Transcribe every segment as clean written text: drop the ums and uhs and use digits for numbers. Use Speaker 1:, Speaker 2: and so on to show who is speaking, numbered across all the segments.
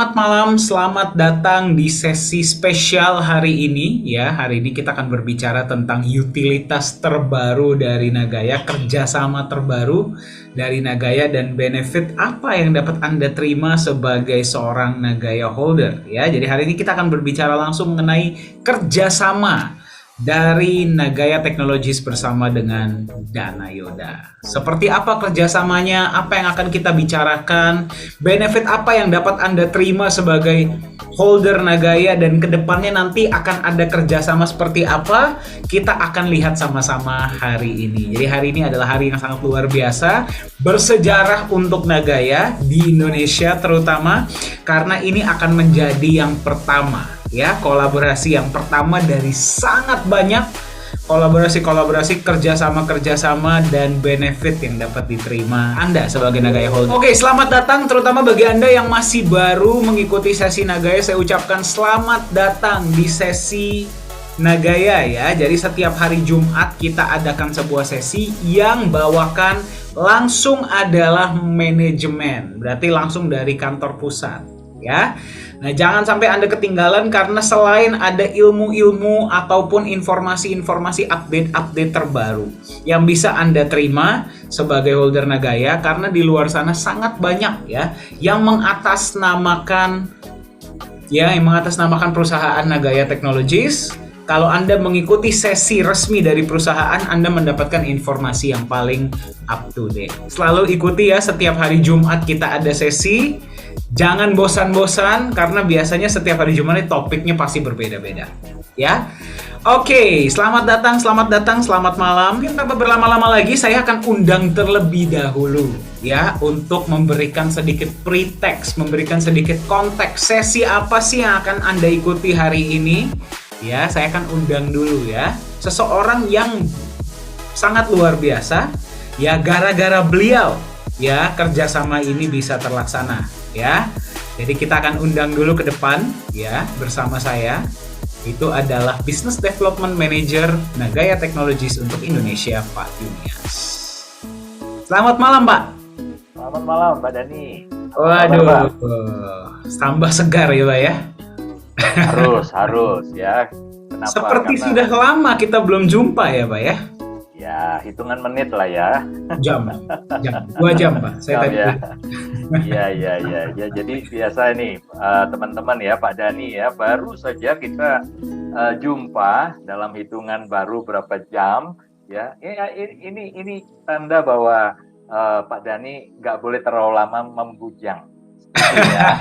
Speaker 1: Selamat malam, selamat datang di sesi spesial hari ini ya. Hari ini kita akan berbicara tentang utilitas terbaru dari Nagaya, kerjasama terbaru dari Nagaya dan benefit apa yang dapat Anda terima sebagai seorang Nagaya holder ya. Jadi hari ini kita akan berbicara langsung mengenai kerjasama dari Nagaya Technologies bersama dengan Dana Yoda. Seperti apa kerjasamanya, apa yang akan kita bicarakan, benefit apa yang dapat Anda terima sebagai holder Nagaya, dan kedepannya nanti akan ada kerjasama seperti apa, kita akan lihat sama-sama hari ini. Jadi hari ini adalah hari yang sangat luar biasa, bersejarah untuk Nagaya di Indonesia terutama, karena ini akan menjadi yang pertama ya, kolaborasi yang pertama dari sangat banyak kolaborasi kerjasama dan benefit yang dapat diterima Anda sebagai Nagaya Holder. Oke, selamat datang terutama bagi Anda yang masih baru mengikuti sesi Nagaya. Saya ucapkan selamat datang di sesi Nagaya ya. Jadi setiap hari Jumat kita adakan sebuah sesi yang bawakan langsung adalah manajemen. Berarti langsung dari kantor pusat ya. Nah, jangan sampai Anda ketinggalan karena selain ada ilmu-ilmu ataupun informasi-informasi update terbaru yang bisa Anda terima sebagai holder Nagaya, karena di luar sana sangat banyak ya yang mengatasnamakan perusahaan Nagaya Technologies. Kalau Anda mengikuti sesi resmi dari perusahaan, Anda mendapatkan informasi yang paling up to date. Selalu ikuti ya, setiap hari Jumat kita ada sesi. Jangan bosan-bosan karena biasanya setiap hari Jumat ini topiknya pasti berbeda-beda ya. Oke, selamat datang, selamat malam. Tanpa berlama-lama lagi, saya akan undang terlebih dahulu ya untuk memberikan sedikit pretext, memberikan sedikit konteks sesi apa sih yang akan Anda ikuti hari ini. Ya, saya akan undang dulu ya seseorang yang sangat luar biasa ya, gara-gara beliau ya kerjasama ini bisa terlaksana ya. Jadi kita akan undang dulu ke depan ya bersama saya. Itu adalah Business Development Manager Nagaya Technologies untuk Indonesia, Pak Yunias. Selamat malam, Pak.
Speaker 2: Selamat malam, Pak Dani.
Speaker 1: Waduh, tambah segar ya, Pak ya.
Speaker 2: Harus ya. Kenapa?
Speaker 1: Seperti sudah lama kita belum jumpa ya, Pak ya.
Speaker 2: Ya, hitungan menit lah ya.
Speaker 1: Jam, 2 jam, Pak. Saya tadi.
Speaker 2: Ya. Jadi biasa nih teman-teman ya, Pak Dani ya, baru saja kita jumpa dalam hitungan baru berapa jam ya. Ini tanda bahwa Pak Dani nggak boleh terlalu lama membujang. Ya.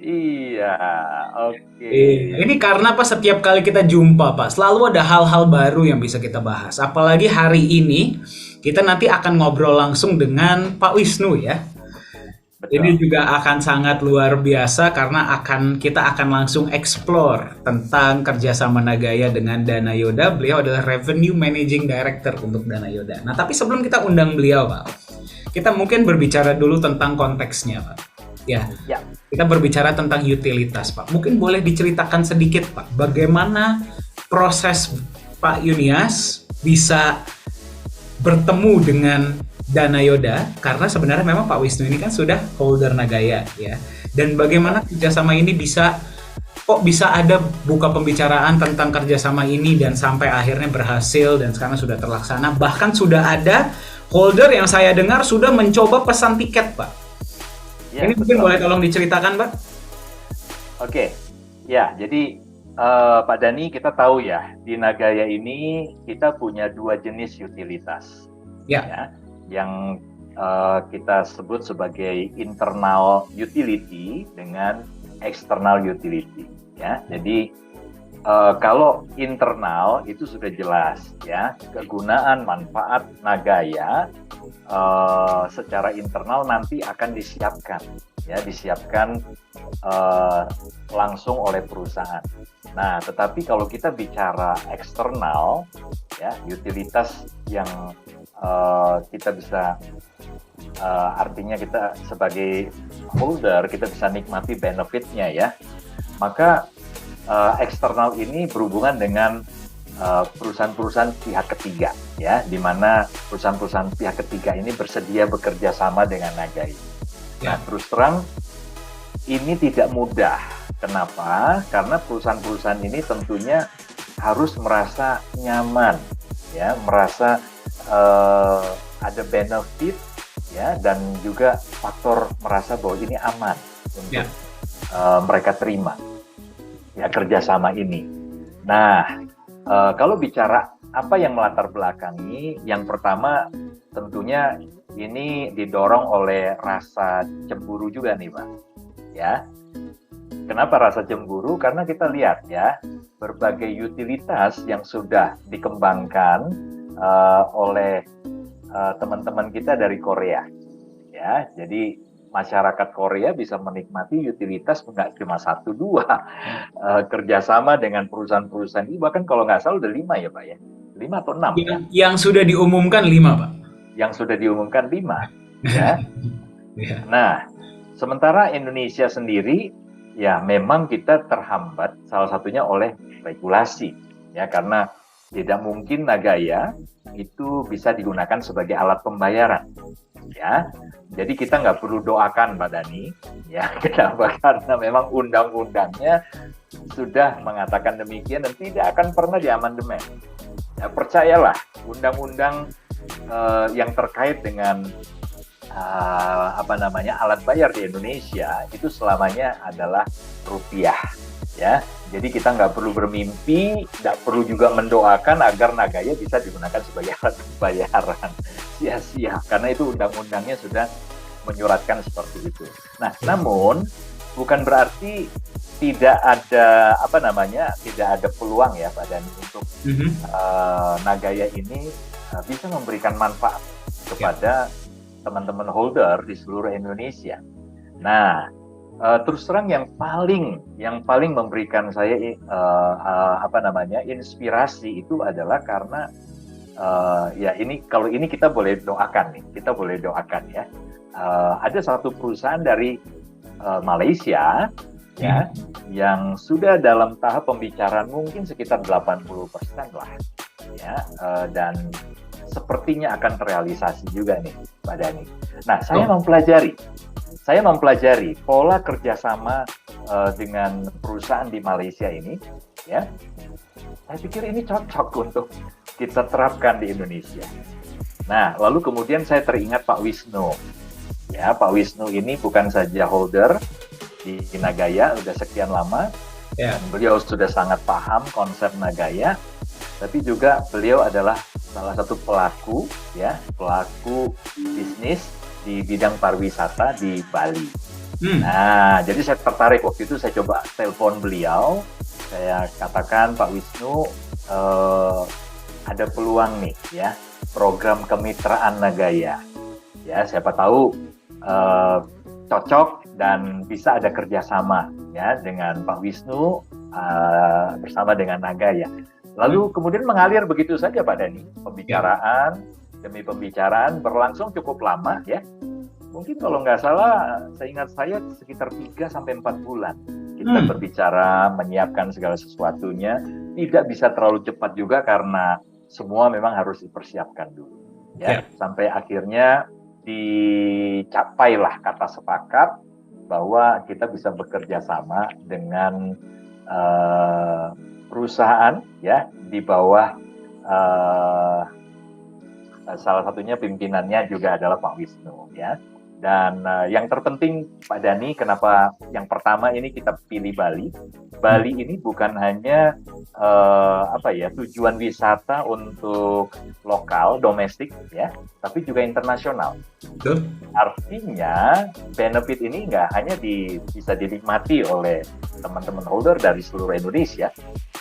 Speaker 2: Iya, oke.
Speaker 1: Ini karena Pak, setiap kali kita jumpa Pak, selalu ada hal-hal baru yang bisa kita bahas. Apalagi hari ini kita nanti akan ngobrol langsung dengan Pak Wisnu ya.
Speaker 2: Betul.
Speaker 1: Ini juga akan sangat luar biasa karena kita akan langsung explore tentang kerjasama Nagaya dengan Dana Yoda. Beliau adalah Revenue Managing Director untuk Dana Yoda. Nah, tapi sebelum kita undang beliau Pak, kita mungkin berbicara dulu tentang konteksnya Pak. Ya. Kita berbicara tentang utilitas Pak. Mungkin boleh diceritakan sedikit Pak, bagaimana proses Pak Yunias bisa bertemu dengan Dana Yoda, karena sebenarnya memang Pak Wisnu ini kan sudah holder Nagaya ya. Dan bagaimana kerjasama ini bisa ada buka pembicaraan tentang kerjasama ini dan sampai akhirnya berhasil dan sekarang sudah terlaksana. Bahkan sudah ada holder yang saya dengar sudah mencoba pesan tiket Pak. Ya, ini mungkin boleh tolong diceritakan, Pak?
Speaker 2: Oke, ya jadi Pak Dani, kita tahu ya di Nagaya ini kita punya 2 jenis utilitas ya, yang kita sebut sebagai internal utility dengan external utility ya. Jadi kalau internal itu sudah jelas ya, kegunaan manfaat Nagaya secara internal nanti akan disiapkan langsung oleh perusahaan. Nah, tetapi kalau kita bicara eksternal ya, utilitas yang kita bisa artinya kita sebagai holder kita bisa nikmati benefitnya ya. Maka eksternal ini berhubungan dengan perusahaan-perusahaan pihak ketiga ya, di mana perusahaan-perusahaan pihak ketiga ini bersedia bekerja sama dengan Nagaya. Nah,
Speaker 1: Ya.
Speaker 2: terus terang ini tidak mudah. Kenapa? Karena perusahaan-perusahaan ini tentunya harus merasa nyaman, ya, merasa eh, ada benefit, ya, dan juga faktor merasa bahwa ini aman untuk
Speaker 1: Ya.
Speaker 2: mereka terima, ya, kerjasama ini. Nah, kalau bicara apa yang melatar belakangi, yang pertama tentunya ini didorong oleh rasa cemburu juga nih, Pak. Ya, kenapa rasa cemburu? Karena kita lihat ya, berbagai utilitas yang sudah dikembangkan oleh teman-teman kita dari Korea. Ya, jadi masyarakat Korea bisa menikmati utilitas nggak cuma satu dua, kerjasama dengan perusahaan-perusahaan ini, bahkan kalau nggak salah udah 5 ya Pak ya, 5 atau 6 ya,
Speaker 1: Yang sudah diumumkan 5, Pak.
Speaker 2: yang sudah diumumkan 5 ya.
Speaker 1: Ya.
Speaker 2: Nah, sementara Indonesia sendiri ya memang kita terhambat salah satunya oleh regulasi ya, karena tidak mungkin Nagaya itu bisa digunakan sebagai alat pembayaran ya. Jadi kita nggak perlu doakan Pak Dani ya, kenapa? Karena memang undang-undangnya sudah mengatakan demikian dan tidak akan pernah diamandemen. Ya, percayalah, undang-undang yang terkait dengan alat bayar di Indonesia itu selamanya adalah rupiah ya. Jadi kita nggak perlu bermimpi, nggak perlu juga mendoakan agar Nagaya bisa digunakan sebagai alat pembayaran. Sia-sia, karena itu undang-undangnya sudah menyuratkan seperti itu. Nah, namun bukan berarti tidak ada tidak ada peluang ya Pak Dani untuk Nagaya ini bisa memberikan manfaat kepada teman-teman holder di seluruh Indonesia. Nah, terus terang yang paling memberikan saya inspirasi itu adalah karena ya ini, kalau ini kita boleh doakan ya. Ada satu perusahaan dari Malaysia ya, yang sudah dalam tahap pembicaraan mungkin sekitar 80% lah ya, dan sepertinya akan terrealisasi juga nih Pak Dani. Nah, saya mempelajari pola kerjasama dengan perusahaan di Malaysia ini ya. Saya pikir ini cocok untuk kita terapkan di Indonesia. Nah, lalu kemudian saya teringat Pak Wisnu. Ya, Pak Wisnu ini bukan saja holder di Nagaya udah sekian lama,
Speaker 1: Ya.
Speaker 2: beliau sudah sangat paham konsep Nagaya, tapi juga beliau adalah salah satu pelaku bisnis di bidang pariwisata di Bali. Nah, jadi saya tertarik waktu itu, saya coba telepon beliau, saya katakan Pak Wisnu, ada peluang nih ya, program kemitraan Nagaya. Ya, siapa tahu cocok dan bisa ada kerjasama ya dengan Pak Wisnu bersama dengan Nagaya. Lalu kemudian mengalir begitu saja Pak Dani, pembicaraan demi pembicaraan berlangsung cukup lama ya. Mungkin kalau nggak salah, seingat saya sekitar 3-4 bulan kita berbicara, menyiapkan segala sesuatunya. Tidak bisa terlalu cepat juga karena semua memang harus dipersiapkan dulu ya. Sampai akhirnya dicapailah kata sepakat bahwa kita bisa bekerja sama dengan perusahaan ya di bawah salah satunya pimpinannya juga adalah Pak Wisnu ya. Dan yang terpenting Pak Dani, kenapa yang pertama ini kita pilih Bali? Bali ini bukan hanya tujuan wisata untuk lokal, domestik ya, tapi juga internasional. Artinya benefit ini nggak hanya bisa dinikmati oleh teman-teman holder dari seluruh Indonesia,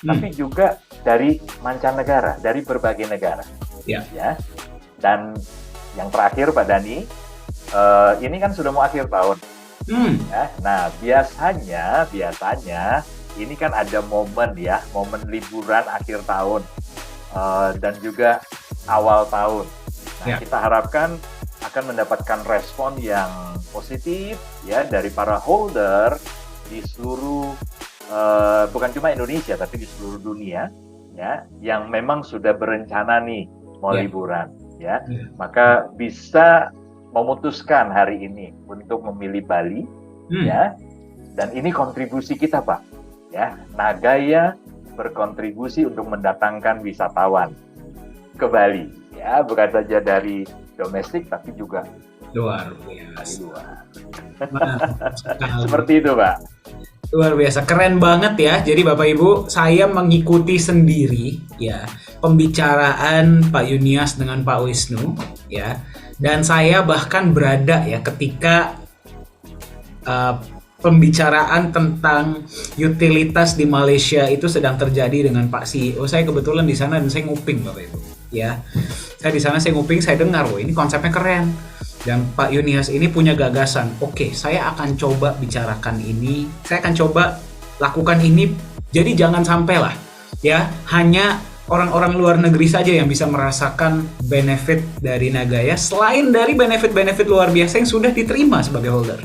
Speaker 2: tapi juga dari mancanegara, dari berbagai negara. Ya. Dan yang terakhir Pak Dani, ini kan sudah mau akhir tahun. Ya. Nah, biasanya ini kan ada momen liburan akhir tahun dan juga awal tahun. Nah, kita harapkan akan mendapatkan respon yang positif ya dari para holder di seluruh bukan cuma Indonesia tapi di seluruh dunia ya, yang memang sudah berencana nih mau liburan ya. Maka bisa memutuskan hari ini untuk memilih Bali, ya, dan ini kontribusi kita, Pak, ya, Nagaya berkontribusi untuk mendatangkan wisatawan ke Bali, ya, bukan saja dari domestik tapi juga
Speaker 1: Luar
Speaker 2: dari
Speaker 1: biasa.
Speaker 2: luar.
Speaker 1: Mantap sekali.
Speaker 2: Seperti itu, Pak.
Speaker 1: Luar biasa, keren banget ya. Jadi Bapak Ibu, saya mengikuti sendiri ya pembicaraan Pak Yunias dengan Pak Wisnu ya. Dan saya bahkan berada ya ketika pembicaraan tentang utilitas di Malaysia itu sedang terjadi dengan Pak CEO. Saya kebetulan di sana dan saya nguping Bapak Ibu ya. Saya di sana, saya nguping, saya dengar, wah ini konsepnya keren. Dan Pak Yunias ini punya gagasan, oke, saya akan coba bicarakan ini, saya akan coba lakukan ini, jadi jangan sampai lah, ya, hanya orang-orang luar negeri saja yang bisa merasakan benefit dari Nagaya, selain dari benefit-benefit luar biasa yang sudah diterima sebagai holder,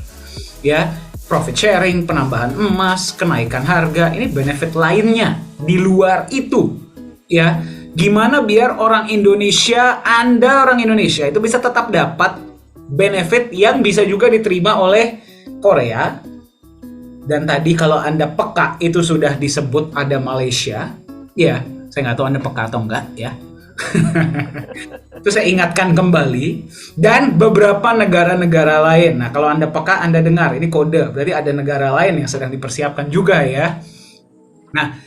Speaker 1: ya, profit sharing, penambahan emas, kenaikan harga, ini benefit lainnya di luar itu, ya, gimana biar orang Indonesia, Anda orang Indonesia itu bisa tetap dapat benefit yang bisa juga diterima oleh Korea. Dan tadi kalau Anda peka itu sudah disebut ada Malaysia. Ya, saya nggak tahu Anda peka atau enggak ya. Itu saya ingatkan kembali. Dan beberapa negara-negara lain. Nah, kalau Anda peka, Anda dengar ini kode. Berarti ada negara lain yang sedang dipersiapkan juga ya. Nah,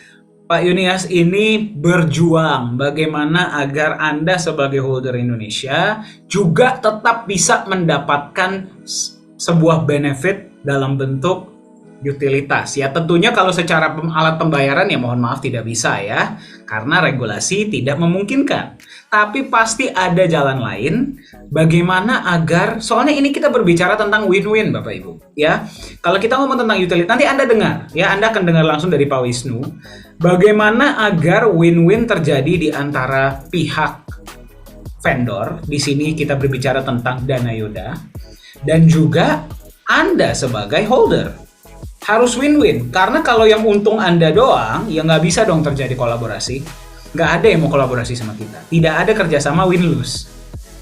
Speaker 1: Pak Yunias ini berjuang bagaimana agar Anda sebagai holder Indonesia juga tetap bisa mendapatkan sebuah benefit dalam bentuk utilitas. Ya tentunya kalau secara alat pembayaran ya mohon maaf tidak bisa ya, karena regulasi tidak memungkinkan. Tapi pasti ada jalan lain bagaimana agar, soalnya ini kita berbicara tentang win-win Bapak Ibu ya. Kalau kita ngomong tentang utilitas, nanti Anda dengar ya, Anda akan dengar langsung dari Pak Wisnu bagaimana agar win-win terjadi di antara pihak vendor. Di sini kita berbicara tentang Dana Yoda dan juga Anda sebagai holder. Harus win-win, karena kalau yang untung Anda doang, ya nggak bisa dong terjadi kolaborasi. Nggak ada yang mau kolaborasi sama kita. Tidak ada kerjasama win-lose.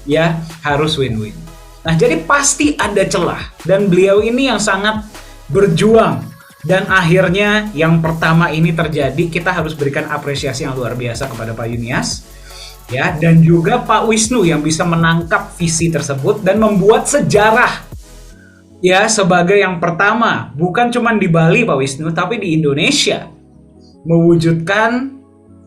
Speaker 1: Ya, harus win-win. Nah, jadi pasti ada celah. Dan beliau ini yang sangat berjuang. Dan akhirnya yang pertama ini terjadi, kita harus berikan apresiasi yang luar biasa kepada Pak Yunias. Ya, dan juga Pak Wisnu yang bisa menangkap visi tersebut dan membuat sejarah. Ya, sebagai yang pertama, bukan cuma di Bali Pak Wisnu, tapi di Indonesia. Mewujudkan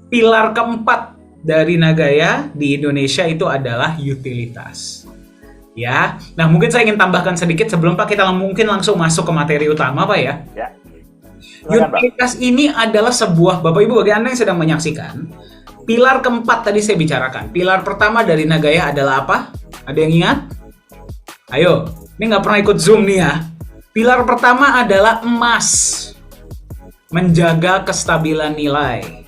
Speaker 1: pilar keempat dari Nagaya di Indonesia itu adalah utilitas. Ya, nah mungkin saya ingin tambahkan sedikit sebelum Pak kita mungkin langsung masuk ke materi utama Pak ya.
Speaker 2: Ya. Silakan,
Speaker 1: Utilitas
Speaker 2: Pak.
Speaker 1: ini adalah sebuah, Bapak Ibu bagi Anda yang sedang menyaksikan, pilar keempat tadi saya bicarakan. Pilar pertama dari Nagaya adalah apa? Ada yang ingat? Ayo, ini nggak pernah ikut Zoom nih ya. Pilar pertama adalah emas, menjaga kestabilan nilai.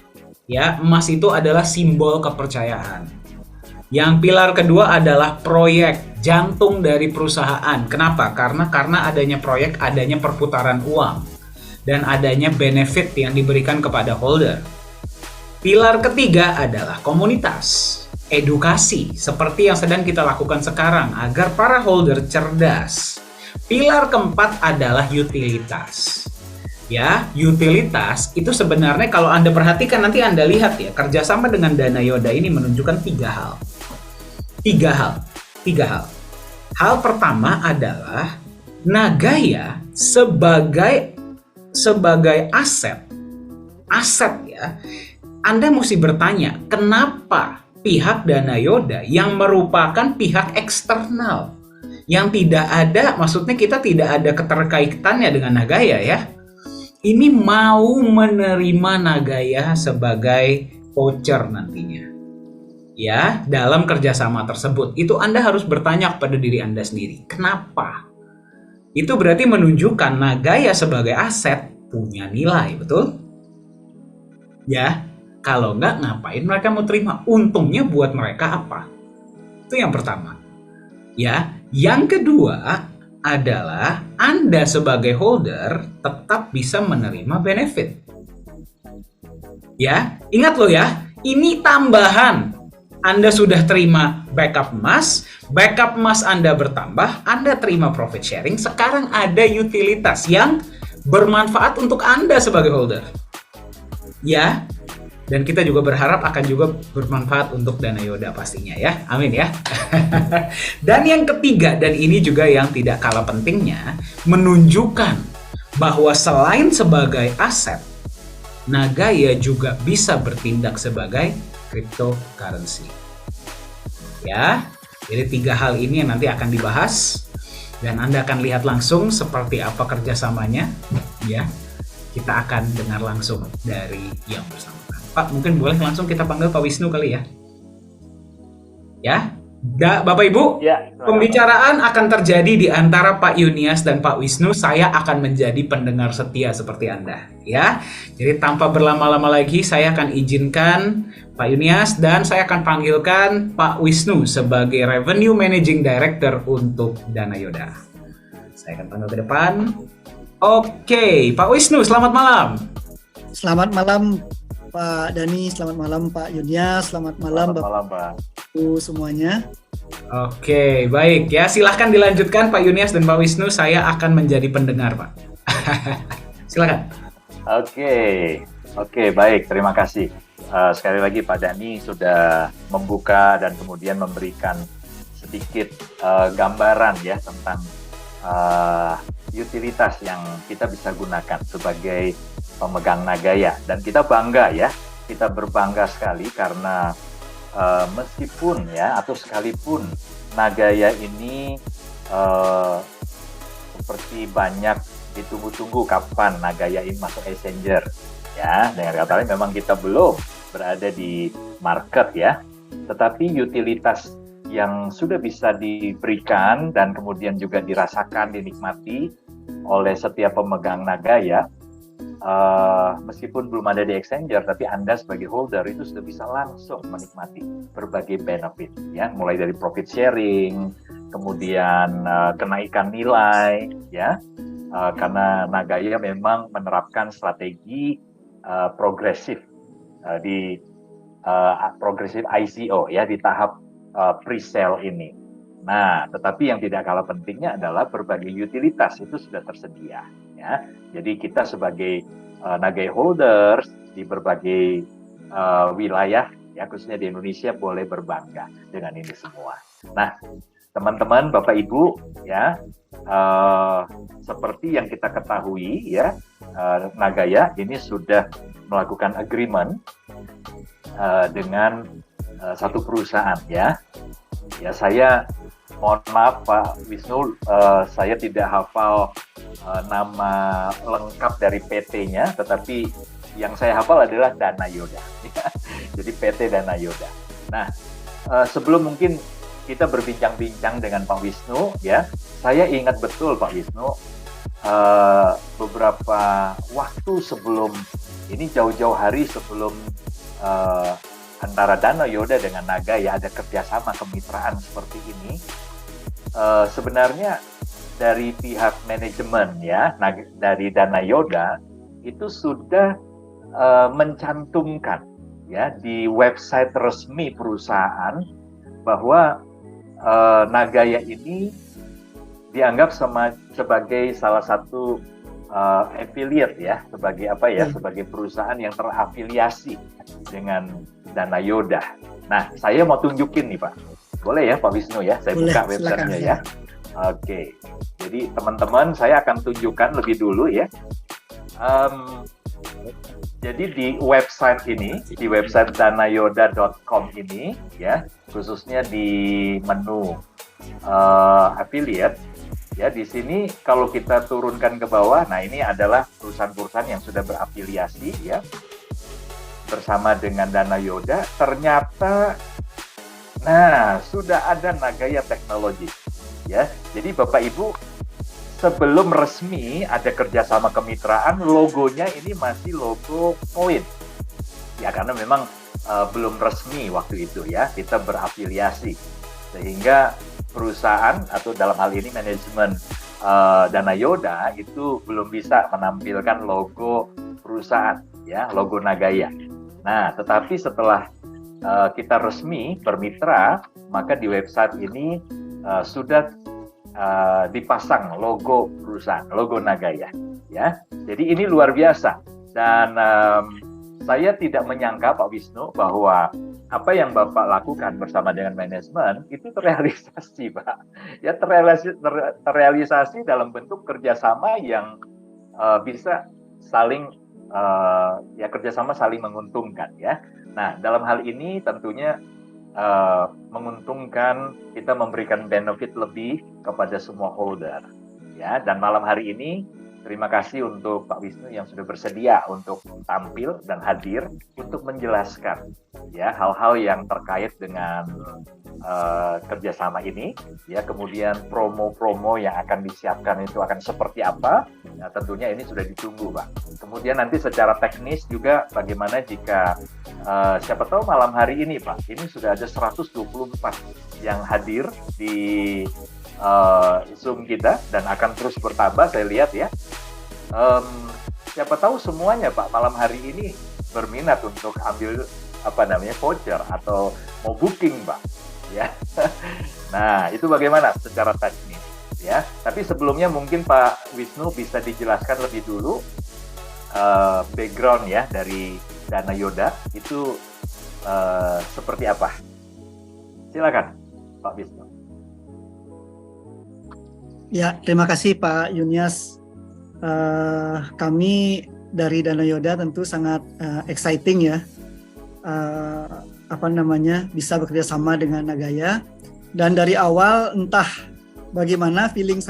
Speaker 1: Ya, emas itu adalah simbol kepercayaan. Yang pilar kedua adalah proyek, jantung dari perusahaan. Kenapa? Karena adanya proyek, adanya perputaran uang dan adanya benefit yang diberikan kepada holder. Pilar ketiga adalah komunitas, edukasi seperti yang sedang kita lakukan sekarang agar para holder cerdas. Pilar keempat adalah utilitas. Ya, utilitas itu sebenarnya kalau Anda perhatikan nanti Anda lihat ya, kerjasama dengan Dana Yoda ini menunjukkan tiga hal. Tiga hal. Hal pertama adalah Nagaya sebagai aset ya. Anda mesti bertanya, kenapa pihak Dana Yoda yang merupakan pihak eksternal yang tidak ada, maksudnya kita tidak ada keterkaitannya dengan Nagaya ya. Ini mau menerima Nagaya sebagai voucher nantinya. Ya, dalam kerjasama tersebut. Itu Anda harus bertanya kepada diri Anda sendiri. Kenapa? Itu berarti menunjukkan Nagaya sebagai aset punya nilai, betul? Ya, kalau nggak ngapain mereka mau terima? Untungnya buat mereka apa? Itu yang pertama. Ya, yang kedua adalah Anda sebagai holder tetap bisa menerima benefit. Ya, ingat loh ya, ini tambahan. Anda sudah terima backup emas Anda bertambah, Anda terima profit sharing, sekarang ada utilitas yang bermanfaat untuk Anda sebagai holder. Ya, dan kita juga berharap akan juga bermanfaat untuk Dana Yoda pastinya ya. Amin ya. Dan yang ketiga, dan ini juga yang tidak kalah pentingnya, menunjukkan bahwa selain sebagai aset, Nagaya juga bisa bertindak sebagai cryptocurrency. Ya, jadi 3 hal ini yang nanti akan dibahas dan Anda akan lihat langsung seperti apa kerjasamanya. Ya, kita akan dengar langsung dari yang bersangkutan. Pak, mungkin boleh langsung kita panggil Pak Wisnu kali ya? Ya, Bapak Ibu,
Speaker 2: Ya,
Speaker 1: pembicaraan akan terjadi di antara Pak Yunias dan Pak Wisnu. Saya akan menjadi pendengar setia seperti Anda, ya. Jadi tanpa berlama-lama lagi, saya akan izinkan Pak Yunias dan saya akan panggilkan Pak Wisnu sebagai Revenue Managing Director untuk Dana Yoda. Saya akan panggil ke depan. Oke, Pak Wisnu, selamat malam.
Speaker 3: Selamat malam Pak Dani, selamat malam Pak Yunias, selamat malam
Speaker 2: Pak.
Speaker 3: Bapak semuanya.
Speaker 1: Oke, baik ya. Silahkan dilanjutkan Pak Yunias dan Pak Wisnu. Saya akan menjadi pendengar, Pak. Silakan.
Speaker 2: Oke, baik. Terima kasih. Sekali lagi Pak Dani sudah membuka dan kemudian memberikan sedikit gambaran ya tentang utilitas yang kita bisa gunakan sebagai pemegang Nagaya. Dan kita bangga ya, kita berbangga sekali karena meskipun ya atau sekalipun Nagaya ini seperti banyak ditunggu-tunggu kapan Nagaya ini masuk exchanger ya, dengan kata lain memang kita belum berada di market ya, tetapi utilitas yang sudah bisa diberikan dan kemudian juga dirasakan, dinikmati oleh setiap pemegang Nagaya, meskipun belum ada di exchanger, tapi Anda sebagai holder itu sudah bisa langsung menikmati berbagai benefit, ya, mulai dari profit sharing, kemudian kenaikan nilai, ya, karena Nagaya memang menerapkan strategi progresif di progresif ICO, ya, di tahap pre-sale ini. Nah, tetapi yang tidak kalah pentingnya adalah berbagai utilitas itu sudah tersedia. Ya, jadi kita sebagai Nagaya holders di berbagai wilayah, ya khususnya di Indonesia, boleh berbangga dengan ini semua. Nah, teman-teman, Bapak Ibu, ya seperti yang kita ketahui, ya Nagaya ini sudah melakukan agreement dengan satu perusahaan, ya. Ya, saya mohon maaf Pak Wisnu, saya tidak hafal nama lengkap dari PT-nya, tetapi yang saya hafal adalah Dana Yoda. Jadi PT Dana Yoda. Nah, sebelum mungkin kita berbincang-bincang dengan Pak Wisnu, ya, saya ingat betul Pak Wisnu, beberapa waktu sebelum ini, jauh-jauh hari sebelum antara Dana Yoda dengan Nagaya ada kerjasama kemitraan seperti ini. Sebenarnya dari pihak manajemen, ya, dari Dana Yoda itu sudah mencantumkan, ya, di website resmi perusahaan bahwa Nagaya ini dianggap sebagai salah satu affiliate, ya, sebagai apa ya, sebagai perusahaan yang terafiliasi dengan Dana Yoda. Nah, saya mau tunjukin nih Pak. Boleh ya Pak Wisnu ya, saya buka websitenya ya. Oke, jadi teman-teman saya akan tunjukkan lebih dulu ya. Jadi di website ini, di website danayoda.com ini ya, khususnya di menu affiliate, ya, di sini kalau kita turunkan ke bawah, nah ini adalah perusahaan-perusahaan yang sudah berafiliasi, ya, bersama dengan Dana Yoda. Ternyata, nah, sudah ada Nagaya Technology, ya. Jadi Bapak Ibu, sebelum resmi ada kerjasama kemitraan, logonya ini masih logo koin, ya, karena memang belum resmi waktu itu, ya, kita berafiliasi, sehingga perusahaan atau dalam hal ini manajemen Dana Yoda itu belum bisa menampilkan logo perusahaan, ya, logo Nagaya. Nah, tetapi setelah kita resmi bermitra, maka di website ini sudah dipasang logo perusahaan, logo Nagaya, ya. Jadi ini luar biasa, dan saya tidak menyangka Pak Wisnu bahwa apa yang Bapak lakukan bersama dengan manajemen itu terrealisasi, Pak. Ya, terrealisasi dalam bentuk kerjasama yang bisa saling kerjasama saling menguntungkan, ya. Nah, dalam hal ini tentunya menguntungkan, kita memberikan benefit lebih kepada semua holder, ya. Dan malam hari ini terima kasih untuk Pak Wisnu yang sudah bersedia untuk tampil dan hadir untuk menjelaskan, ya, hal-hal yang terkait dengan kerjasama ini, ya. Kemudian promo-promo yang akan disiapkan itu akan seperti apa, ya, tentunya ini sudah ditunggu, Pak. Kemudian nanti secara teknis juga bagaimana jika siapa tahu malam hari ini, Pak, ini sudah ada 124 yang hadir di Zoom kita dan akan terus bertambah, saya lihat, ya. Siapa tahu semuanya, Pak, malam hari ini berminat untuk ambil voucher atau mau booking, Pak, ya. Nah, itu bagaimana secara teknis, ya. Tapi sebelumnya mungkin Pak Wisnu bisa dijelaskan lebih dulu background, ya, dari Dana Yoda itu seperti apa. Silakan Pak Wisnu.
Speaker 3: Ya, terima kasih Pak Yunias. Kami dari Dana Yoda tentu sangat exciting, ya, bisa bekerja sama dengan Nagaya. Dan dari awal entah bagaimana feeling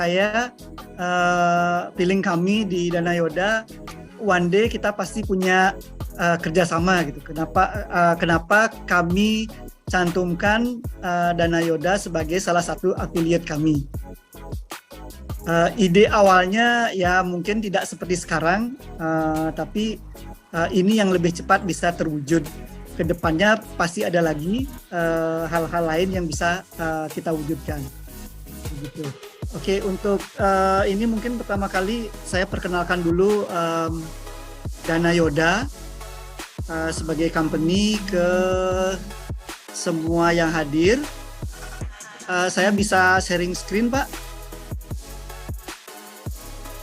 Speaker 3: kami di Dana Yoda, one day kita pasti punya kerjasama gitu. Kenapa kami cantumkan Dana Yoda sebagai salah satu affiliate kami. Ide awalnya ya mungkin tidak seperti sekarang, tapi ini yang lebih cepat bisa terwujud. Kedepannya pasti ada lagi hal-hal lain yang bisa kita wujudkan. Begitu. Oke, untuk ini mungkin pertama kali saya perkenalkan dulu Dana Yoda sebagai company ke semua yang hadir. Saya bisa sharing screen, Pak?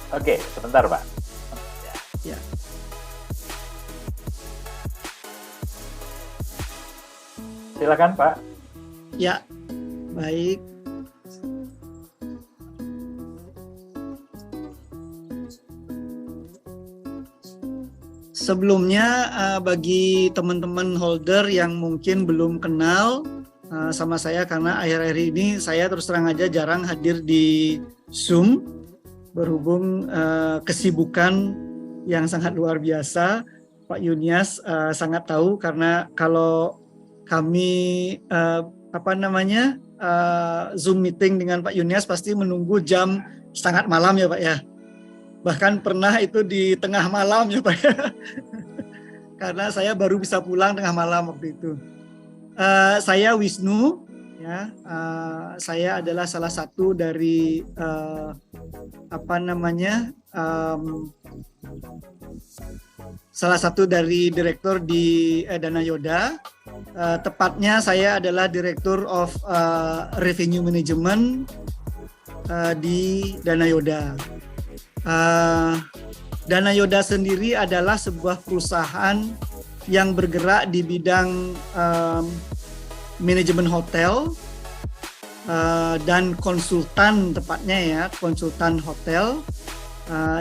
Speaker 2: Oke, sebentar, Pak.
Speaker 3: Ya.
Speaker 2: Silakan, Pak.
Speaker 3: Ya, baik. Sebelumnya bagi teman-teman holder yang mungkin belum kenal sama saya, karena akhir-akhir ini saya terus terang aja jarang hadir di Zoom berhubung kesibukan yang sangat luar biasa. Pak Yunias sangat tahu, karena kalau kami Zoom meeting dengan Pak Yunias pasti menunggu jam sangat malam, ya Pak, ya. Bahkan pernah itu di tengah malam, ya Pak, ya. Karena saya baru bisa pulang tengah malam waktu itu. Saya Wisnu, ya. Saya adalah salah satu dari salah satu dari direktur di Dana Yoda. Tepatnya saya adalah Director of Revenue Management di Dana Yoda. Dana Yoda sendiri adalah sebuah perusahaan yang bergerak di bidang manajemen hotel dan konsultan, tepatnya, ya, konsultan hotel.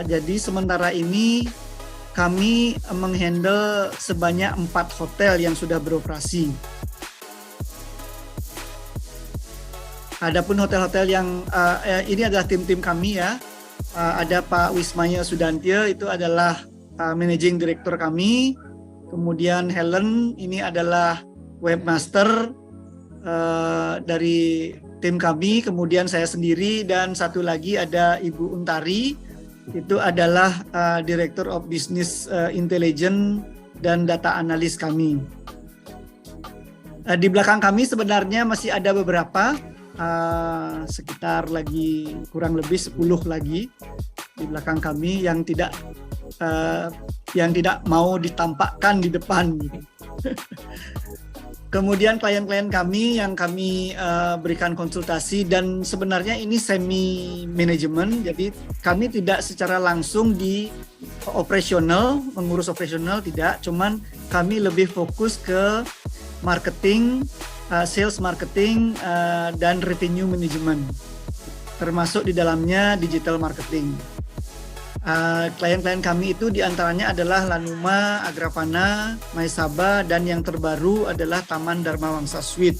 Speaker 3: Jadi sementara ini kami menghandle sebanyak 4 hotel yang sudah beroperasi. Adapun hotel-hotel yang ini adalah tim-tim kami, ya. Ada Pak Wismaya Sudantyo, itu adalah managing director kami. Kemudian Helen, ini adalah webmaster dari tim kami. Kemudian saya sendiri, dan satu lagi ada Ibu Untari, itu adalah Director of Business Intelligence dan Data Analyst kami. Di belakang kami sebenarnya masih ada beberapa, sekitar lagi kurang lebih 10 lagi di belakang kami yang tidak mau ditampakkan di depan gitu. Kemudian klien-klien kami yang kami berikan konsultasi, dan sebenarnya ini semi manajemen, jadi kami tidak secara langsung di operasional, mengurus operasional tidak, cuman kami lebih fokus ke marketing, sales marketing, dan revenue management, termasuk di dalamnya digital marketing. Klien-klien kami itu diantaranya adalah Lanuma, Agrapana, Maesaba, dan yang terbaru adalah Taman Dharma Wangsa Suite.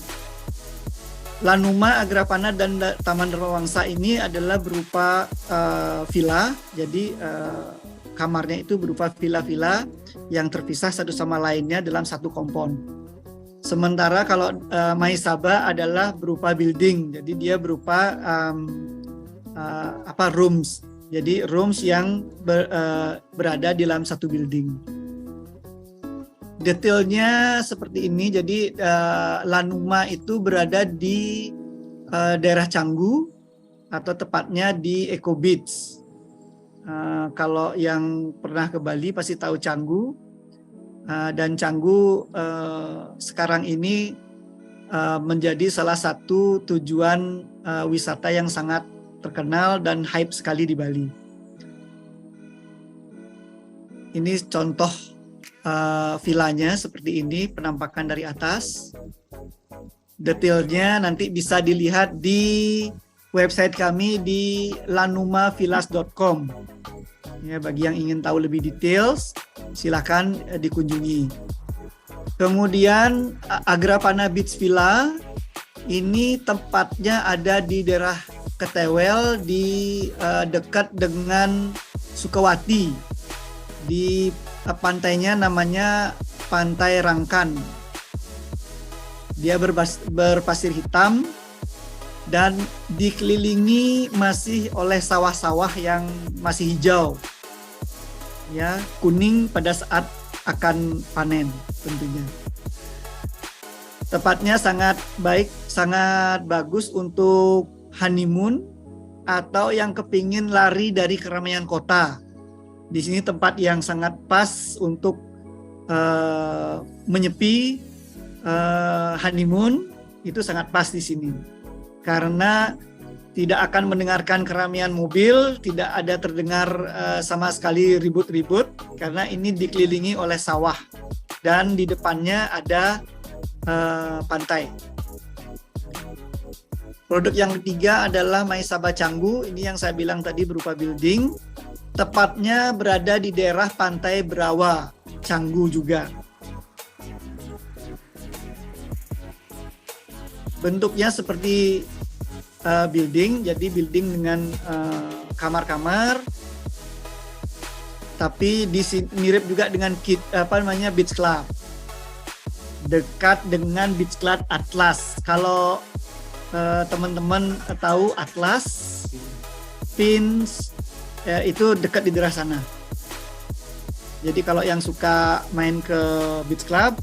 Speaker 3: Lanuma, Agrapana, dan Taman Dharma Wangsa ini adalah berupa villa, jadi kamarnya itu berupa villa-villa yang terpisah satu sama lainnya dalam satu kompon. Sementara kalau Maesaba adalah berupa building, jadi dia berupa rooms. Jadi rooms yang berada di dalam satu building. Detailnya seperti ini. Jadi Lanuma itu berada di daerah Canggu, atau tepatnya di Eco Beach. Kalau yang pernah ke Bali pasti tahu Canggu. Dan Canggu sekarang ini menjadi salah satu tujuan wisata yang sangat terkenal dan hype sekali di Bali. Ini contoh villanya seperti ini, penampakan dari atas. Detailnya nanti bisa dilihat di website kami di lanumavillas.com. Ya, bagi yang ingin tahu lebih details, silakan dikunjungi. Kemudian Agrapana Beach Villa ini tempatnya ada di daerah Ketewel, di dekat dengan Sukawati. Di pantainya namanya Pantai Rangkan. Dia berpasir hitam dan dikelilingi masih oleh sawah-sawah yang masih hijau. Ya, kuning pada saat akan panen tentunya. Tempatnya sangat baik, sangat bagus untuk honeymoon atau yang kepingin lari dari keramaian kota. Di sini tempat yang sangat pas untuk menyepi, honeymoon itu sangat pas di sini. Karena tidak akan mendengarkan keramaian mobil, tidak ada terdengar sama sekali ribut-ribut, karena ini dikelilingi oleh sawah dan di depannya ada pantai. Produk yang ketiga adalah Maesaba Canggu. Ini yang saya bilang tadi berupa building. Tepatnya berada di daerah Pantai Berawa, Canggu juga. Bentuknya seperti building, jadi building dengan kamar-kamar. Tapi mirip juga dengan beach club. Dekat dengan beach club Atlas. Kalau teman-teman tahu Atlas, Pins, itu dekat di daerah sana. Jadi kalau yang suka main ke beach club,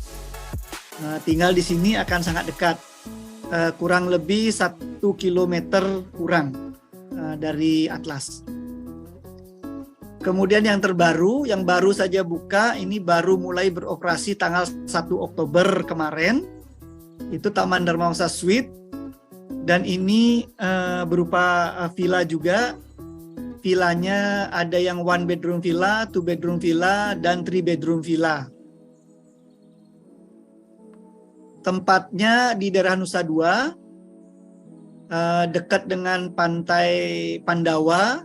Speaker 3: tinggal di sini akan sangat dekat. Kurang lebih 1 kilometer kurang dari Atlas. Kemudian yang terbaru, yang baru saja buka, ini baru mulai beroperasi tanggal 1 Oktober kemarin. Itu Taman Dharma Wangsa Suite. Dan ini berupa villa juga. Villanya ada yang 1 bedroom villa, 2 bedroom villa, dan 3 bedroom villa. Tempatnya di daerah Nusa Dua, dekat dengan Pantai Pandawa.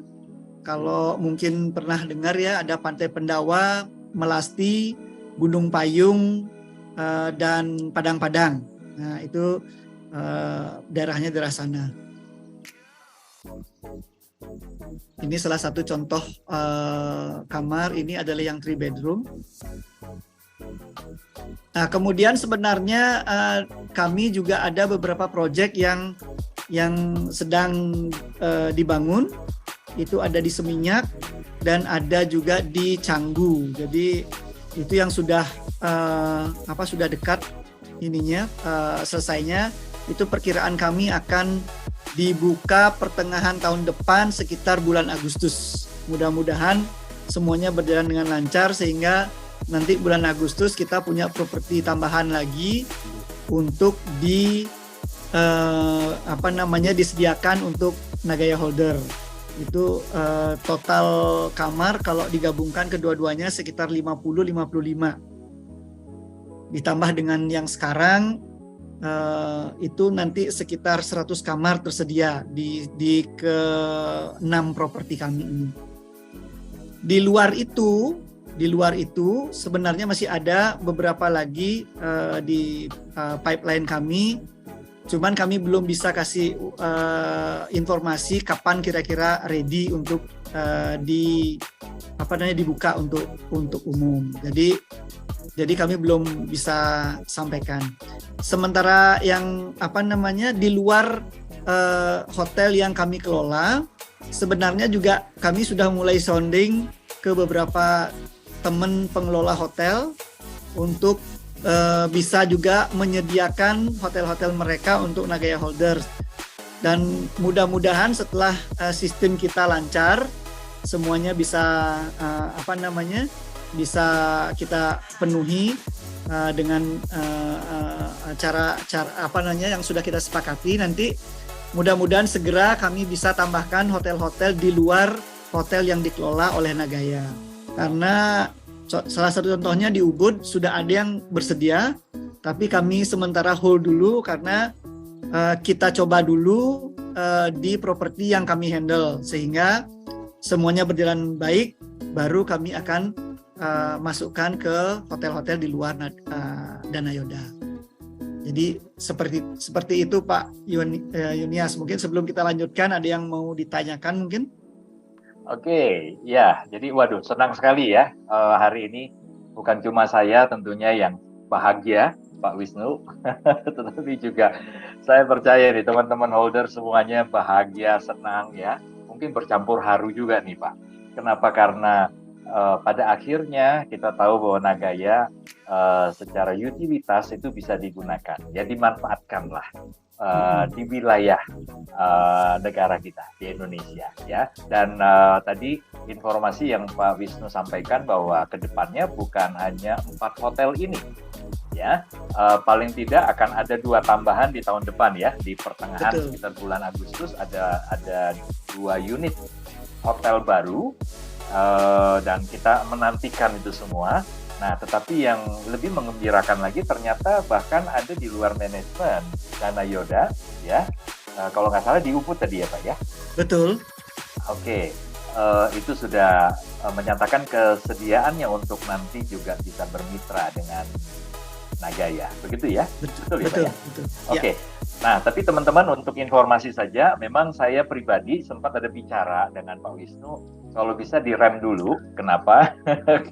Speaker 3: Kalau mungkin pernah dengar ya, ada Pantai Pandawa, Melasti, Gunung Payung, dan Padang-Padang. Nah, itu daerahnya daerah sana. Ini salah satu contoh kamar. Ini adalah yang 3 bedroom. Nah, kemudian sebenarnya kami juga ada beberapa proyek yang sedang dibangun. Itu ada di Seminyak dan ada juga di Canggu. Jadi itu yang sudah sudah dekat ininya selesainya. Itu perkiraan kami akan dibuka pertengahan tahun depan sekitar bulan Agustus. Mudah-mudahan semuanya berjalan dengan lancar sehingga nanti bulan Agustus kita punya properti tambahan lagi untuk disediakan untuk Nagaya Holder. Itu total kamar kalau digabungkan kedua-duanya sekitar 50-55. Ditambah dengan yang sekarang itu nanti sekitar 100 kamar tersedia di ke-6 properti kami ini. Di luar itu sebenarnya masih ada beberapa lagi di pipeline kami. Cuman kami belum bisa kasih informasi kapan kira-kira ready untuk dibuka untuk umum. Jadi kami belum bisa sampaikan. Sementara yang di luar hotel yang kami kelola, sebenarnya juga kami sudah mulai sounding ke beberapa teman pengelola hotel untuk bisa juga menyediakan hotel-hotel mereka untuk Nagaya Holders. Dan mudah-mudahan setelah sistem kita lancar, semuanya bisa bisa kita penuhi dengan cara yang sudah kita sepakati. Nanti mudah-mudahan segera kami bisa tambahkan hotel-hotel di luar hotel yang dikelola oleh Nagaya. Karena salah satu contohnya di Ubud sudah ada yang bersedia, tapi kami sementara hold dulu karena kita coba dulu di properti yang kami handle, sehingga semuanya berjalan baik, baru kami akan masukkan ke hotel-hotel di luar Danayoda. Jadi seperti itu Pak Yunias. Mungkin sebelum kita lanjutkan ada yang mau ditanyakan mungkin?
Speaker 2: Oke, ya. Jadi waduh, senang sekali ya hari ini. Bukan cuma saya tentunya yang bahagia, Pak Wisnu, tetapi juga saya percaya nih teman-teman holder semuanya bahagia, senang ya. Mungkin bercampur haru juga nih Pak. Kenapa? Karena pada akhirnya kita tahu bahwa Nagaya secara utilitas itu bisa digunakan, ya dimanfaatkanlah di wilayah negara kita di Indonesia ya. Dan tadi informasi yang Pak Wisnu sampaikan bahwa kedepannya bukan hanya 4 hotel ini ya, paling tidak akan ada 2 tambahan di tahun depan ya, di pertengahan. Betul. Sekitar bulan Agustus ada 2 unit hotel baru. Dan kita menantikan itu semua. Nah, tetapi yang lebih menggembirakan lagi ternyata bahkan ada di luar manajemen Danayoda, ya. Kalau nggak salah di Ubud tadi ya Pak ya?
Speaker 3: Betul.
Speaker 2: Oke, itu sudah menyatakan kesediaannya untuk nanti juga bisa bermitra dengan Nagaya, begitu ya? Betul ya Pak ya? Betul. Oke. Nah, tapi teman-teman untuk informasi saja, memang saya pribadi sempat ada bicara dengan Pak Wisnu, kalau bisa direm dulu. Kenapa?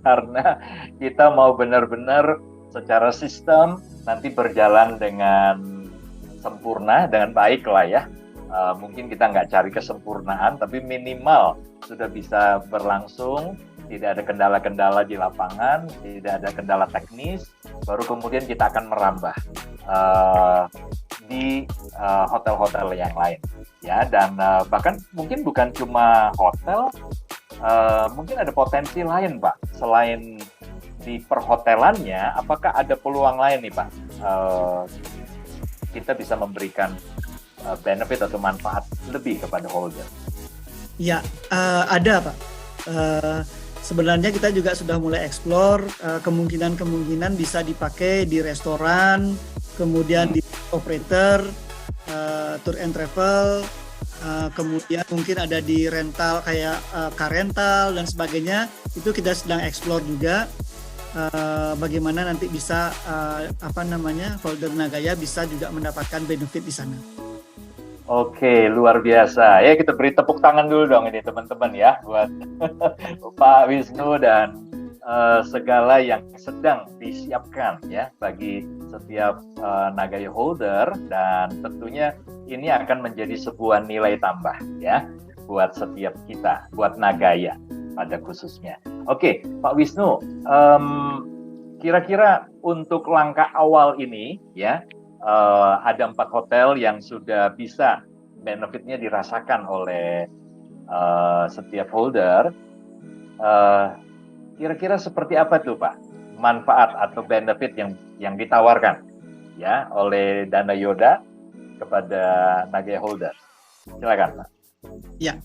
Speaker 2: Karena kita mau benar-benar secara sistem nanti berjalan dengan sempurna, dengan baik lah ya. Mungkin kita nggak cari kesempurnaan, tapi minimal sudah bisa berlangsung, tidak ada kendala-kendala di lapangan, tidak ada kendala teknis, baru kemudian kita akan merambah di hotel-hotel yang lain ya. Dan bahkan mungkin bukan cuma hotel, mungkin ada potensi lain Pak selain di perhotelannya. Apakah ada peluang lain nih Pak, kita bisa memberikan benefit atau manfaat lebih kepada holder?
Speaker 3: Ya, ada Pak. Sebenarnya kita juga sudah mulai explore kemungkinan bisa dipakai di restoran, kemudian di operator, tour and travel, kemudian mungkin ada di rental kayak car rental dan sebagainya. Itu kita sedang explore juga bagaimana nanti bisa holder Nagaya bisa juga mendapatkan benefit di sana.
Speaker 2: Oke, luar biasa. Ya, kita beri tepuk tangan dulu dong ini teman-teman ya buat Pak Wisnu dan segala yang sedang disiapkan ya bagi setiap Nagaya holder. Dan tentunya ini akan menjadi sebuah nilai tambah ya buat setiap kita, buat Nagaya pada khususnya. Oke, Pak Wisnu, kira-kira untuk langkah awal ini ya, ada 4 hotel yang sudah bisa benefitnya dirasakan oleh setiap holder. Kira-kira seperti apa tuh Pak manfaat atau benefit yang ditawarkan ya oleh Dana Yoda kepada Nagaya Holder. Silakan, Pak.
Speaker 3: Ya,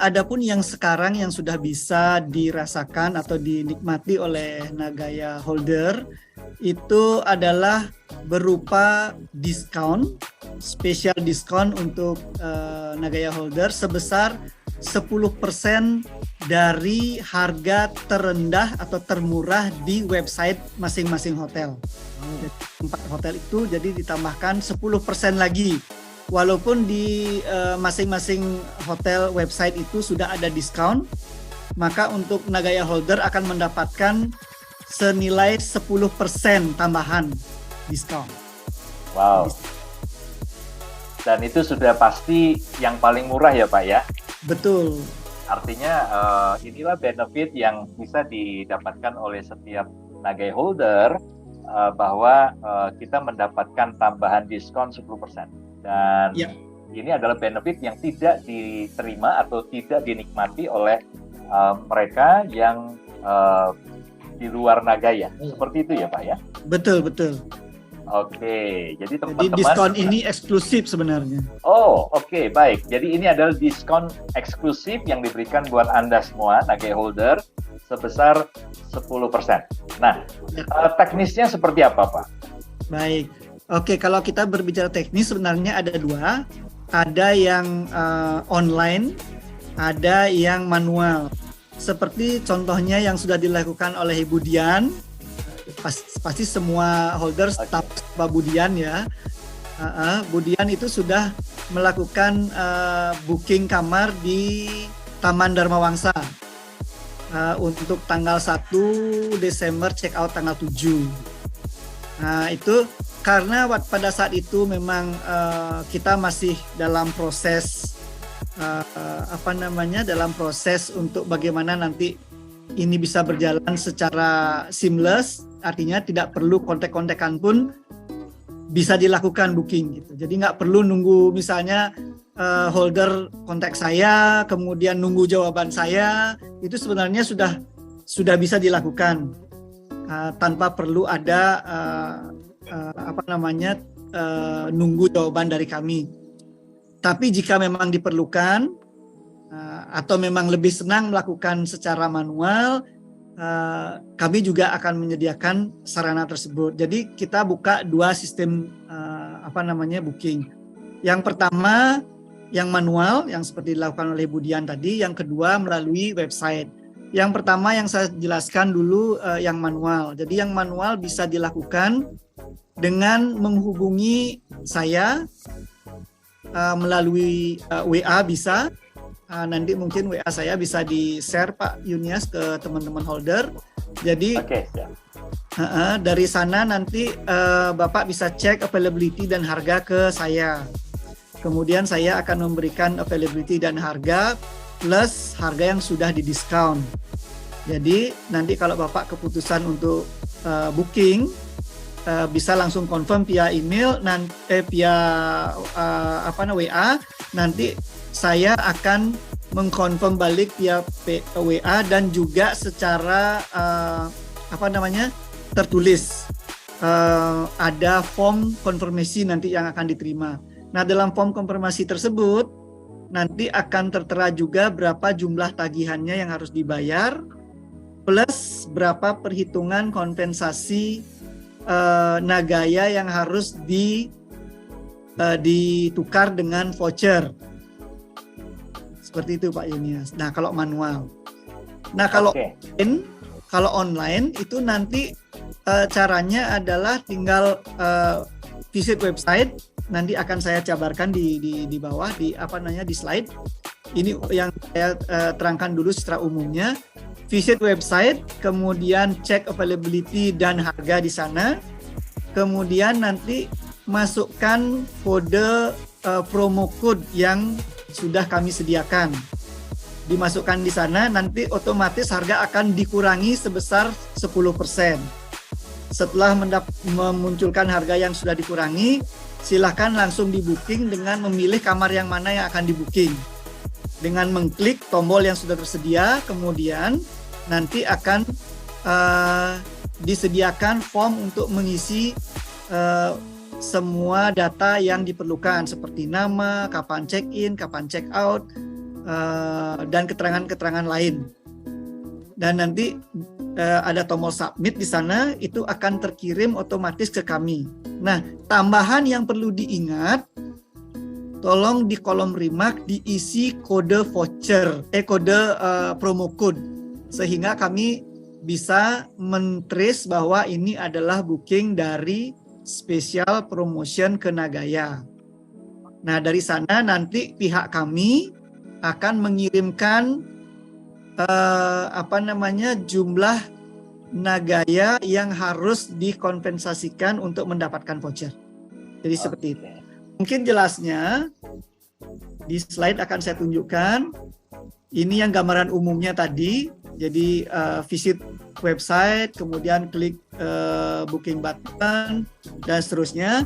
Speaker 3: adapun yang sekarang yang sudah bisa dirasakan atau dinikmati oleh Nagaya Holder itu adalah berupa diskon, spesial diskon untuk Nagaya Holder sebesar 10% dari harga terendah atau termurah di website masing-masing hotel. Tempat hotel itu jadi ditambahkan 10% lagi. Walaupun di masing-masing hotel website itu sudah ada diskon, maka untuk Nagaya Holder akan mendapatkan senilai 10% tambahan diskon.
Speaker 2: Wow. Dan itu sudah pasti yang paling murah ya Pak ya?
Speaker 3: Betul.
Speaker 2: Artinya inilah benefit yang bisa didapatkan oleh setiap Nagaya Holder bahwa kita mendapatkan tambahan diskon 10%. Dan ini adalah benefit yang tidak diterima atau tidak dinikmati oleh mereka yang di luar Nagaya. Seperti itu ya Pak ya?
Speaker 3: Betul, betul.
Speaker 2: Oke, jadi teman-teman.
Speaker 3: Jadi diskon ini eksklusif sebenarnya.
Speaker 2: Oh, oke, baik. Jadi ini adalah diskon eksklusif yang diberikan buat Anda semua, Nagaya Holder, sebesar 10%. Nah, teknisnya seperti apa, Pak?
Speaker 3: Baik. Oke, kalau kita berbicara teknis sebenarnya ada dua. Ada yang online, ada yang manual. Seperti contohnya yang sudah dilakukan oleh Ibu Dian, pasti semua holders tahu Pak Budian ya. Budian itu sudah melakukan booking kamar di Taman Dharma Wangsa untuk tanggal 1 Desember check out tanggal 7. Nah itu karena pada saat itu memang kita masih dalam proses dalam proses untuk bagaimana nanti ini bisa berjalan secara seamless, artinya tidak perlu kontak-kontakan pun bisa dilakukan booking gitu. Jadi nggak perlu nunggu misalnya holder kontak saya, kemudian nunggu jawaban saya, itu sebenarnya sudah bisa dilakukan tanpa perlu ada nunggu jawaban dari kami. Tapi jika memang diperlukan atau memang lebih senang melakukan secara manual, kami juga akan menyediakan sarana tersebut. Jadi kita buka dua sistem booking. Yang pertama yang manual yang seperti dilakukan oleh Budian tadi, yang kedua melalui website. Yang pertama yang saya jelaskan dulu yang manual. Jadi yang manual bisa dilakukan dengan menghubungi saya melalui WA bisa. Nanti mungkin WA saya bisa di-share Pak Yunias ke teman-teman holder. Jadi dari sana nanti Bapak bisa cek availability dan harga ke saya. Kemudian saya akan memberikan availability dan harga plus harga yang sudah didiskon. Jadi nanti kalau Bapak keputusan untuk booking bisa langsung confirm via email via WA. Nanti saya akan mengkonfirm balik via WA dan juga secara tertulis. Ada form konfirmasi nanti yang akan diterima. Nah, dalam form konfirmasi tersebut nanti akan tertera juga berapa jumlah tagihannya yang harus dibayar plus berapa perhitungan kompensasi Nagaya yang harus ditukar dengan voucher. Seperti itu Pak Yunias. Nah kalau manual. Nah kalau online itu nanti caranya adalah tinggal visit website. Nanti akan saya jabarkan di bawah di slide. Ini yang saya terangkan dulu secara umumnya. Visit website, kemudian cek availability dan harga di sana. Kemudian nanti masukkan kode promo code yang sudah kami sediakan. Dimasukkan di sana, nanti otomatis harga akan dikurangi sebesar 10%. Setelah memunculkan harga yang sudah dikurangi, silakan langsung di-booking dengan memilih kamar yang mana yang akan di-booking. Dengan mengklik tombol yang sudah tersedia, kemudian nanti akan disediakan form untuk mengisi semua data yang diperlukan seperti nama, kapan check-in, kapan check-out, dan keterangan-keterangan lain. Dan nanti ada tombol submit di sana, itu akan terkirim otomatis ke kami. Nah, tambahan yang perlu diingat, tolong di kolom remark diisi kode voucher, kode promo code, sehingga kami bisa men-trace bahwa ini adalah booking dari special promotion ke Nagaya. Nah, dari sana nanti pihak kami akan mengirimkan jumlah Nagaya yang harus dikompensasikan untuk mendapatkan voucher. Jadi seperti itu. Mungkin jelasnya di slide akan saya tunjukkan. Ini yang gambaran umumnya tadi. Jadi visit website, kemudian klik booking button, dan seterusnya.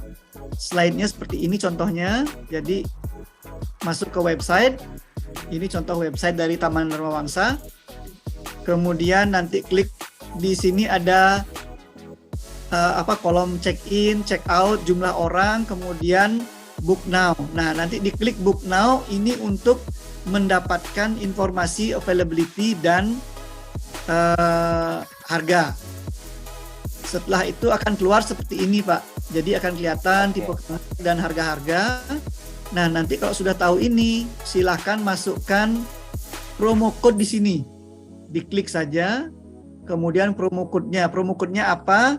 Speaker 3: Slide-nya seperti ini contohnya. Jadi masuk ke website. Ini contoh website dari Taman Dharma Wangsa. Kemudian nanti klik di sini ada kolom check-in, check-out, jumlah orang, kemudian book now. Nah, nanti diklik book now ini untuk mendapatkan informasi availability dan harga. Setelah itu akan keluar seperti ini, Pak. Jadi akan kelihatan tipe dan harga-harga. Nah, nanti kalau sudah tahu ini, silahkan masukkan promo code di sini. Diklik saja, kemudian promo code-nya. Promo code-nya apa?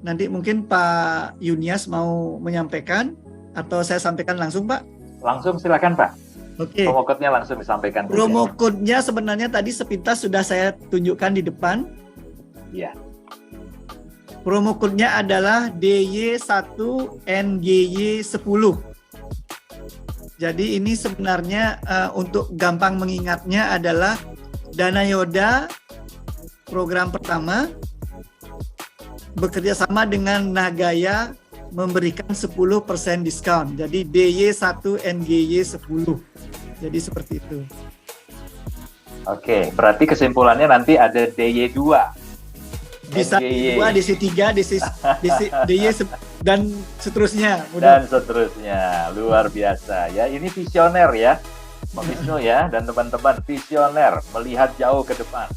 Speaker 3: Nanti mungkin Pak Yunias mau menyampaikan, atau saya sampaikan langsung, Pak?
Speaker 2: Langsung silakan, Pak.
Speaker 3: Oke.
Speaker 2: Promo code-nya langsung disampaikan.
Speaker 3: Promo code-nya sebenarnya tadi sepintas sudah saya tunjukkan di depan.
Speaker 2: Iya.
Speaker 3: Promo code-nya adalah DY1NGY10. Jadi ini sebenarnya untuk gampang mengingatnya adalah Dana Yoda program pertama bekerja sama dengan Nagaya memberikan 10% diskon. Jadi DY1NGY10. Jadi seperti itu.
Speaker 2: Oke, berarti kesimpulannya nanti ada DY2.
Speaker 3: Bisa
Speaker 2: NGY.
Speaker 3: DC3, DY dan seterusnya.
Speaker 2: Dan seterusnya. Luar biasa. Ya, ini visioner ya. Pak Wisnu ya, dan teman-teman, visioner, melihat jauh ke depan.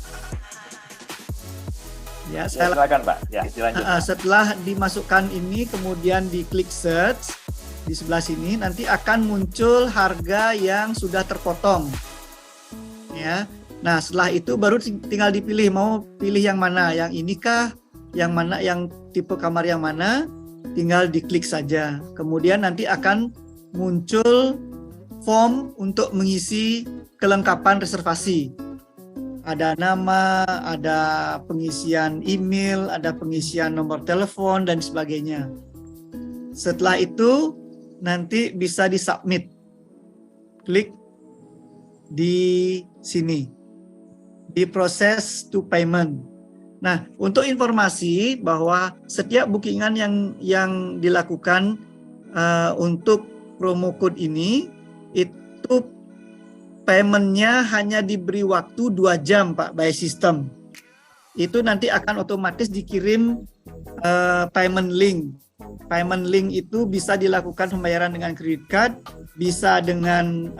Speaker 3: Ya,
Speaker 2: silakan Pak. Ya, dilanjutkan.
Speaker 3: Setelah dimasukkan ini, kemudian diklik search di sebelah sini, nanti akan muncul harga yang sudah terpotong. Ya, nah setelah itu baru tinggal dipilih mau pilih yang mana, yang ini kah, yang mana, yang tipe kamar yang mana, tinggal diklik saja. Kemudian nanti akan muncul form untuk mengisi kelengkapan reservasi. Ada nama, ada pengisian email, ada pengisian nomor telepon, dan sebagainya. Setelah itu, nanti bisa disubmit. Klik di sini. Di proses to payment. Nah, untuk informasi bahwa setiap bookingan yang dilakukan untuk promo code ini, itu paymentnya hanya diberi waktu 2 jam, Pak, by system. Itu nanti akan otomatis dikirim payment link. Payment link itu bisa dilakukan pembayaran dengan credit card, bisa dengan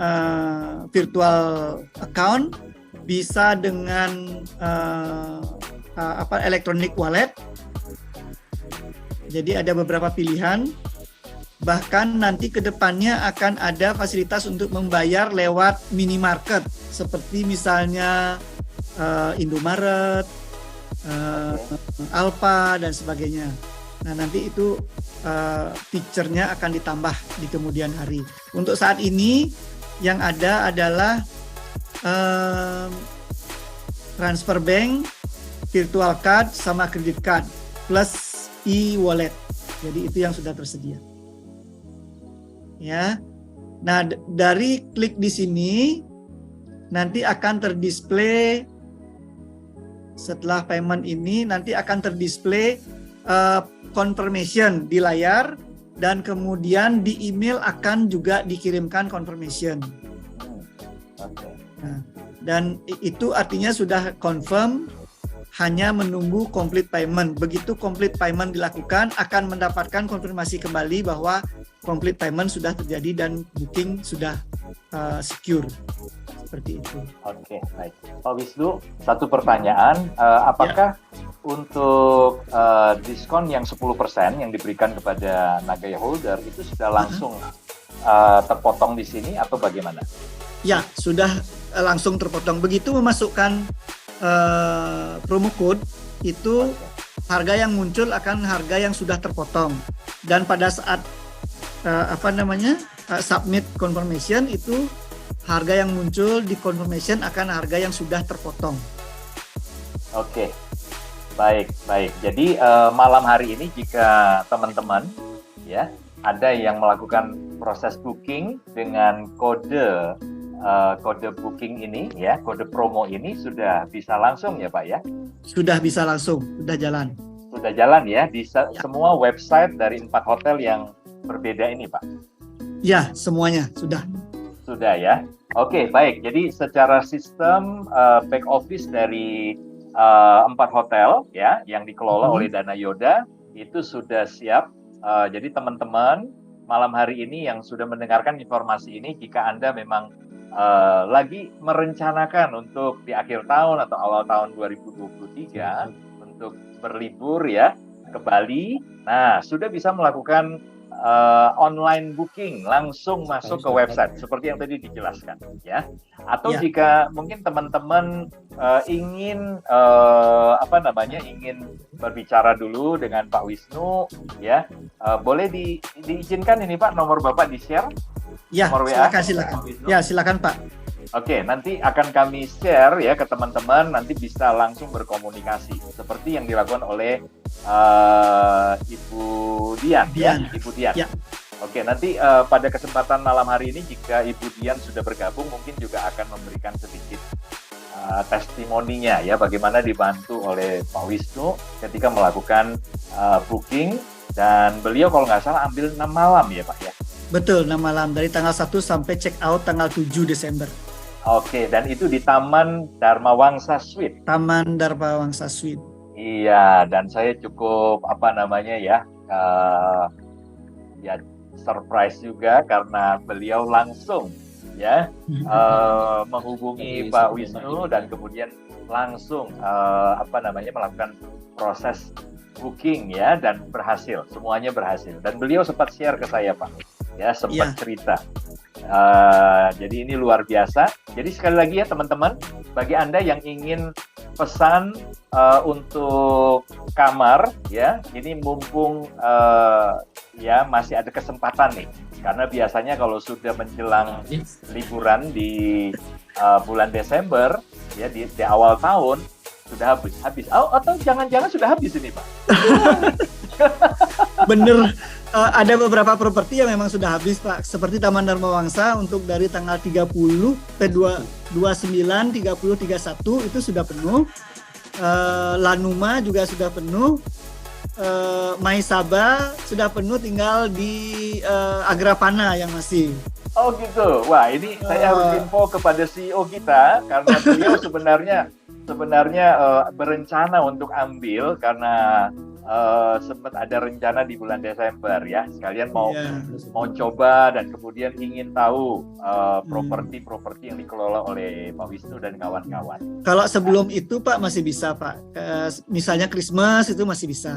Speaker 3: virtual account, bisa dengan electronic wallet. Jadi ada beberapa pilihan. Bahkan nanti ke depannya akan ada fasilitas untuk membayar lewat minimarket seperti misalnya Indomaret, Alfa, dan sebagainya. Nah, nanti itu feature-nya akan ditambah di kemudian hari. Untuk saat ini yang ada adalah transfer bank, virtual card, sama credit card plus e-wallet. Jadi itu yang sudah tersedia. Ya. Nah, dari klik di sini nanti akan terdisplay, setelah payment ini nanti akan terdisplay confirmation di layar, dan kemudian di email akan juga dikirimkan confirmation. Nah, dan itu artinya sudah confirm hanya menunggu complete payment. Begitu complete payment dilakukan, akan mendapatkan konfirmasi kembali bahwa complete payment sudah terjadi dan booking sudah secure. Seperti itu.
Speaker 2: Oke, baik. Pak Wisnu, satu pertanyaan, apakah untuk diskon yang 10% yang diberikan kepada Nagaya Holder itu sudah langsung terpotong di sini atau bagaimana?
Speaker 3: Ya, sudah langsung terpotong. Begitu memasukkan promo code itu harga yang muncul akan harga yang sudah terpotong, dan pada saat submit confirmation itu harga yang muncul di confirmation akan harga yang sudah terpotong.
Speaker 2: Oke, baik. Jadi malam hari ini jika teman-teman ya ada yang melakukan proses booking dengan kode booking ini ya, kode promo ini sudah bisa langsung ya Pak ya?
Speaker 3: Sudah bisa langsung, sudah jalan.
Speaker 2: Sudah jalan ya di semua website dari 4 hotel yang berbeda ini Pak?
Speaker 3: Ya, semuanya sudah.
Speaker 2: Sudah ya? Oke, baik. Jadi secara sistem back office dari 4 hotel ya yang dikelola oleh Dana Yoda itu sudah siap. Jadi teman-teman malam hari ini yang sudah mendengarkan informasi ini, jika Anda memang lagi merencanakan untuk di akhir tahun atau awal tahun 2023 untuk berlibur ya ke Bali, nah sudah bisa melakukan online booking langsung masuk ke website seperti yang tadi dijelaskan ya. Atau jika mungkin teman-teman ingin ingin berbicara dulu dengan Pak Wisnu ya, boleh diizinkan ini Pak nomor Bapak di-share?
Speaker 3: Ya,
Speaker 2: nomor WA?
Speaker 3: silakan. Ya, silakan Pak.
Speaker 2: Oke, nanti akan kami share ya ke teman-teman, nanti bisa langsung berkomunikasi seperti yang dilakukan oleh Ibu Dian. Ibu Dian. Ya. Oke, nanti pada kesempatan malam hari ini jika Ibu Dian sudah bergabung, mungkin juga akan memberikan sedikit testimoninya ya, bagaimana dibantu oleh Pak Wisnu ketika melakukan booking, dan beliau kalau nggak salah ambil 6 malam ya Pak ya?
Speaker 3: Betul, 6 malam dari tanggal 1 sampai check out tanggal 7 Desember.
Speaker 2: Oke, dan itu di Taman Dharma Wangsa Suite.
Speaker 3: Taman Dharma Wangsa Suite.
Speaker 2: Iya, dan saya cukup surprise juga karena beliau langsung ya menghubungi Pak Wisnu dan kemudian langsung melakukan proses booking ya, dan berhasil, semuanya berhasil. Dan beliau sempat share ke saya Pak, ya sempat cerita. Jadi ini luar biasa. Jadi sekali lagi ya teman-teman, bagi Anda yang ingin pesan untuk kamar ya, ini mumpung masih ada kesempatan nih, karena biasanya kalau sudah menjelang liburan di bulan Desember ya, di awal tahun sudah habis. Atau jangan-jangan sudah habis ini Pak?
Speaker 3: Bener. Ada beberapa properti yang memang sudah habis Pak, seperti Taman Dharma Wangsa untuk dari tanggal 30 ke 29, 30, 31 itu sudah penuh. Lanuma juga sudah penuh. Maisaba sudah penuh, tinggal di Agrapana yang masih.
Speaker 2: Oh gitu. Wah, ini saya harus info kepada CEO kita karena beliau sebenarnya berencana untuk ambil karena sempat ada rencana di bulan Desember ya, sekalian mau coba dan kemudian ingin tahu properti yang dikelola oleh Pak Wisnu dan kawan-kawan.
Speaker 3: Kalau sebelum itu Pak masih bisa Pak, misalnya Christmas itu masih bisa.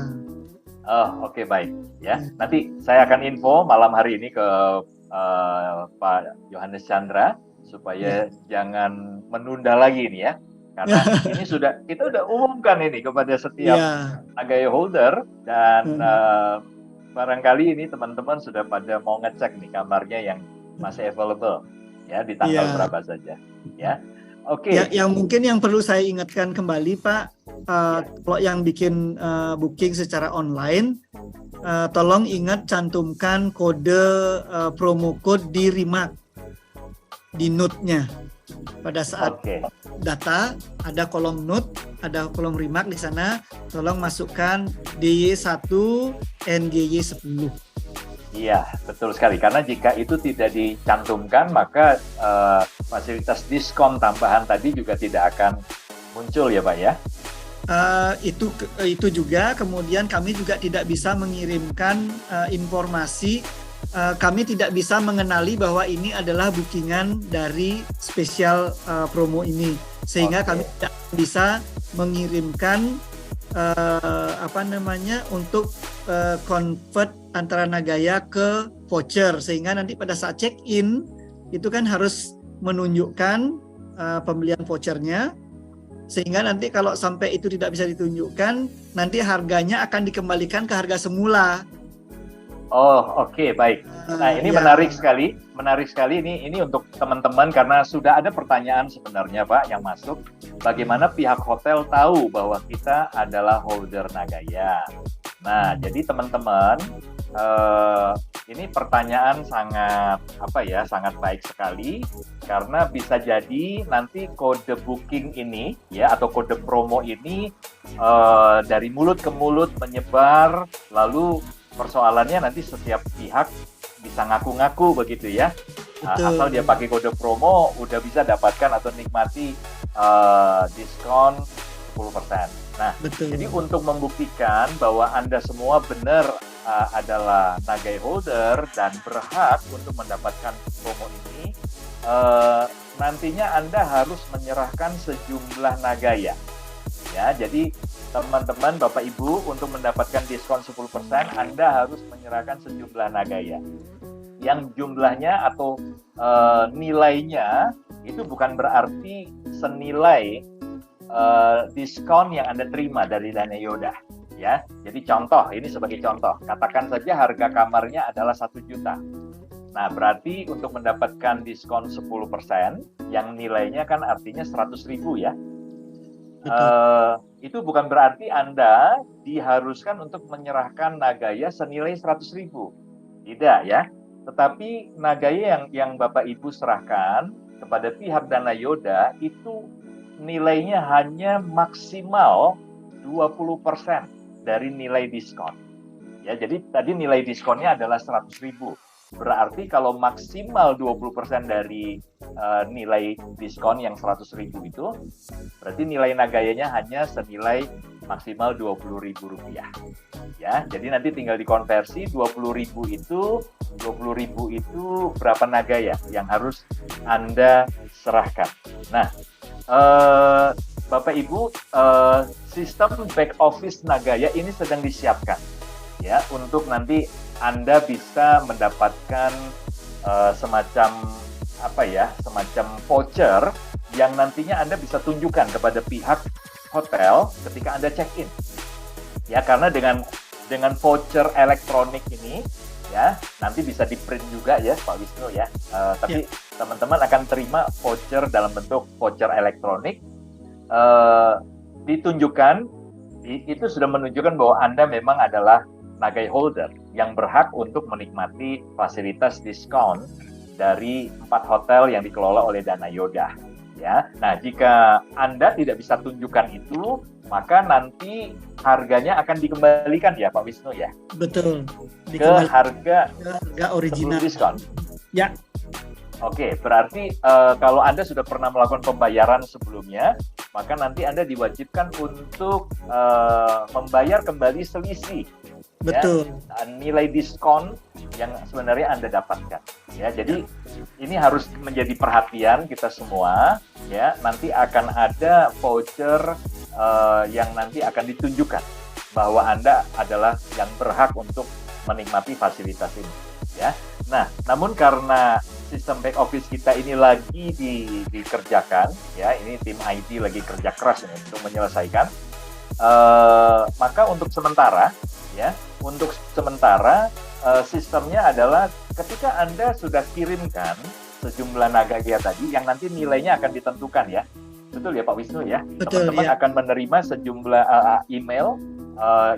Speaker 2: Oke, baik ya. Nanti saya akan info malam hari ini ke Pak Yohanes Chandra supaya jangan menunda lagi nih ya. Karena ini kita udah umumkan ini kepada setiap Nagaya Holder, dan barangkali ini teman-teman sudah pada mau ngecek nih kamarnya yang masih available ya di tanggal berapa saja ya. Oke.
Speaker 3: Yang mungkin yang perlu saya ingatkan kembali Pak, kalau yang bikin booking secara online, tolong ingat cantumkan kode promo code di remark, di note-nya. Pada saat data ada kolom note, ada kolom remark di sana, tolong masukkan DY1 NGY10.
Speaker 2: Iya, betul sekali. Karena jika itu tidak dicantumkan, maka fasilitas diskon tambahan tadi juga tidak akan muncul ya Pak ya.
Speaker 3: Itu juga, kemudian kami juga tidak bisa mengirimkan informasi, kami tidak bisa mengenali bahwa ini adalah bookingan dari spesial promo ini, sehingga kami tidak bisa mengirimkan untuk convert antara Nagaya ke voucher, sehingga nanti pada saat check in itu kan harus menunjukkan pembelian vouchernya, sehingga nanti kalau sampai itu tidak bisa ditunjukkan, nanti harganya akan dikembalikan ke harga semula.
Speaker 2: Oh, oke, baik. Nah, ini menarik sekali ini untuk teman-teman, karena sudah ada pertanyaan sebenarnya Pak yang masuk. Bagaimana pihak hotel tahu bahwa kita adalah holder Nagaya? Nah, jadi teman-teman, ini pertanyaan sangat baik sekali, karena bisa jadi nanti kode booking ini ya, atau kode promo ini dari mulut ke mulut menyebar, lalu persoalannya nanti setiap pihak bisa ngaku-ngaku begitu ya. Asal dia pakai kode promo udah bisa dapatkan atau nikmati diskon 10%. Nah, jadi untuk membuktikan bahwa Anda semua benar adalah Nagaya holder dan berhak untuk mendapatkan promo ini, nantinya Anda harus menyerahkan sejumlah Nagaya. Ya, jadi teman-teman, Bapak Ibu, untuk mendapatkan diskon 10%, Anda harus menyerahkan sejumlah Nagaya. Yang jumlahnya atau nilainya itu bukan berarti senilai diskon yang Anda terima dari Dana Yoda. Ya, jadi contoh, ini sebagai contoh, katakan saja harga kamarnya adalah 1 juta. Nah, berarti untuk mendapatkan diskon 10%, yang nilainya kan artinya 100.000 ya. Itu bukan berarti Anda diharuskan untuk menyerahkan Nagaya senilai 100.000. Tidak ya. Tetapi Nagaya yang Bapak Ibu serahkan kepada pihak Dana Yoda itu nilainya hanya maksimal 20% dari nilai diskon. Ya, jadi tadi nilai diskonnya adalah 100.000. Berarti kalau maksimal 20% dari nilai diskon yang 100.000 itu, berarti nilai Nagayanya hanya senilai maksimal Rp20.000. Ya, jadi nanti tinggal dikonversi 20.000 itu berapa Nagaya yang harus Anda serahkan. Nah, Bapak Ibu, sistem back office Nagaya ini sedang disiapkan ya, untuk nanti Anda bisa mendapatkan semacam voucher yang nantinya Anda bisa tunjukkan kepada pihak hotel ketika Anda check-in. Ya, karena dengan voucher elektronik ini ya, nanti bisa di-print juga ya Pak Wisnu ya. Tapi teman-teman akan terima voucher dalam bentuk voucher elektronik, ditunjukkan, itu sudah menunjukkan bahwa Anda memang adalah Nagaya holder yang berhak untuk menikmati fasilitas diskon dari 4 hotel yang dikelola oleh Dana Yoda. Ya, nah jika Anda tidak bisa tunjukkan itu, maka nanti harganya akan dikembalikan ya Pak Wisnu ya.
Speaker 3: Betul.
Speaker 2: Ke harga
Speaker 3: original
Speaker 2: diskon.
Speaker 3: Ya.
Speaker 2: Oke, berarti kalau Anda sudah pernah melakukan pembayaran sebelumnya, maka nanti Anda diwajibkan untuk membayar kembali selisih.
Speaker 3: Betul.
Speaker 2: Ya, nilai diskon yang sebenarnya Anda dapatkan. Ya, jadi ini harus menjadi perhatian kita semua. Ya, nanti akan ada voucher yang nanti akan ditunjukkan bahwa Anda adalah yang berhak untuk menikmati fasilitas ini. Ya, nah, namun karena sistem back office kita ini lagi dikerjakan, ya, ini tim IT lagi kerja keras ini untuk menyelesaikan. Maka untuk sementara sistemnya adalah ketika Anda sudah kirimkan sejumlah Nagaya tadi yang nanti nilainya akan ditentukan ya. Betul ya Pak Wisnu ya? Teman-teman akan menerima sejumlah email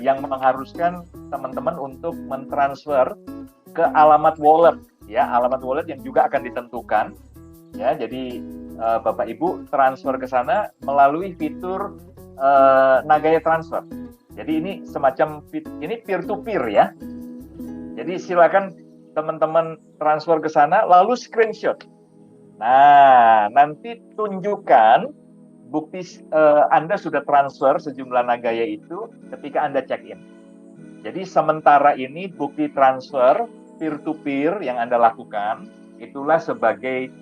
Speaker 2: yang mengharuskan teman-teman untuk mentransfer ke alamat wallet ya, alamat wallet yang juga akan ditentukan ya. Jadi Bapak Ibu transfer ke sana melalui fitur Nagaya transfer. Jadi ini semacam ini peer to peer ya. Jadi silakan teman-teman transfer ke sana lalu screenshot. Nah, nanti tunjukkan bukti Anda sudah transfer sejumlah Nagaya itu ketika Anda check-in. Jadi sementara ini bukti transfer peer-to-peer yang Anda lakukan, itulah sebagai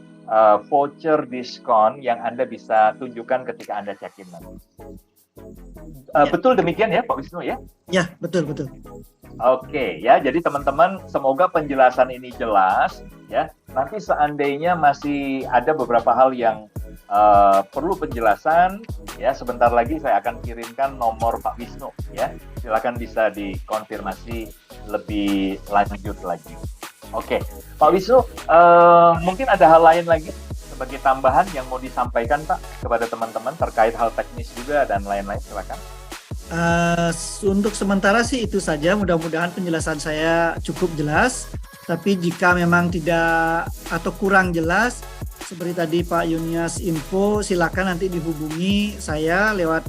Speaker 2: voucher diskon yang Anda bisa tunjukkan ketika Anda check-in nanti. Betul demikian ya Pak Wisnu ya?
Speaker 3: Ya, betul.
Speaker 2: Oke ya, jadi teman-teman semoga penjelasan ini jelas ya. Nanti seandainya masih ada beberapa hal yang perlu penjelasan ya, sebentar lagi saya akan kirimkan nomor Pak Wisnu ya. Silakan bisa dikonfirmasi lebih lanjut lagi. Oke, Pak Wisnu, mungkin ada hal lain lagi sebagai tambahan yang mau disampaikan Pak kepada teman-teman terkait hal teknis juga dan lain-lain, silakan.
Speaker 3: Untuk sementara sih itu saja, mudah-mudahan penjelasan saya cukup jelas. Tapi jika memang tidak atau kurang jelas, seperti tadi Pak Yunias info, silakan nanti dihubungi saya lewat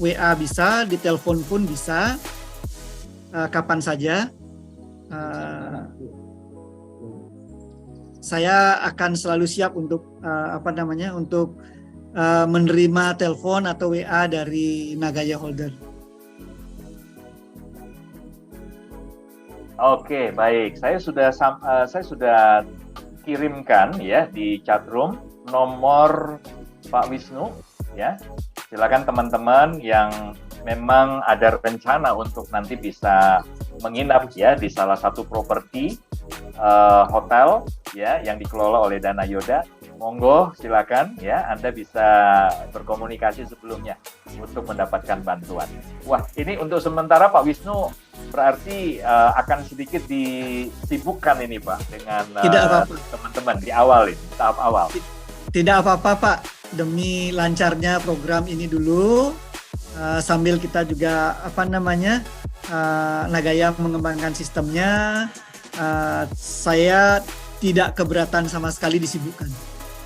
Speaker 3: WA bisa, di telepon pun bisa, kapan saja. Saya akan selalu siap untuk untuk menerima telepon atau WA dari Nagaya Holder.
Speaker 2: Oke, baik. Saya sudah kirimkan ya di chatroom nomor Pak Wisnu ya. Silakan teman-teman yang memang ada rencana untuk nanti bisa menginap ya di salah satu properti hotel ya yang dikelola oleh Dana Yoda, monggo silakan ya, Anda bisa berkomunikasi sebelumnya untuk mendapatkan bantuan. Wah, ini untuk sementara Pak Wisnu berarti akan sedikit disibukkan ini Pak dengan teman-teman di awal ini, tahap awal.
Speaker 3: Tidak apa-apa Pak, demi lancarnya program ini dulu, sambil kita juga Nagaya mengembangkan sistemnya, saya tidak keberatan sama sekali disibukkan.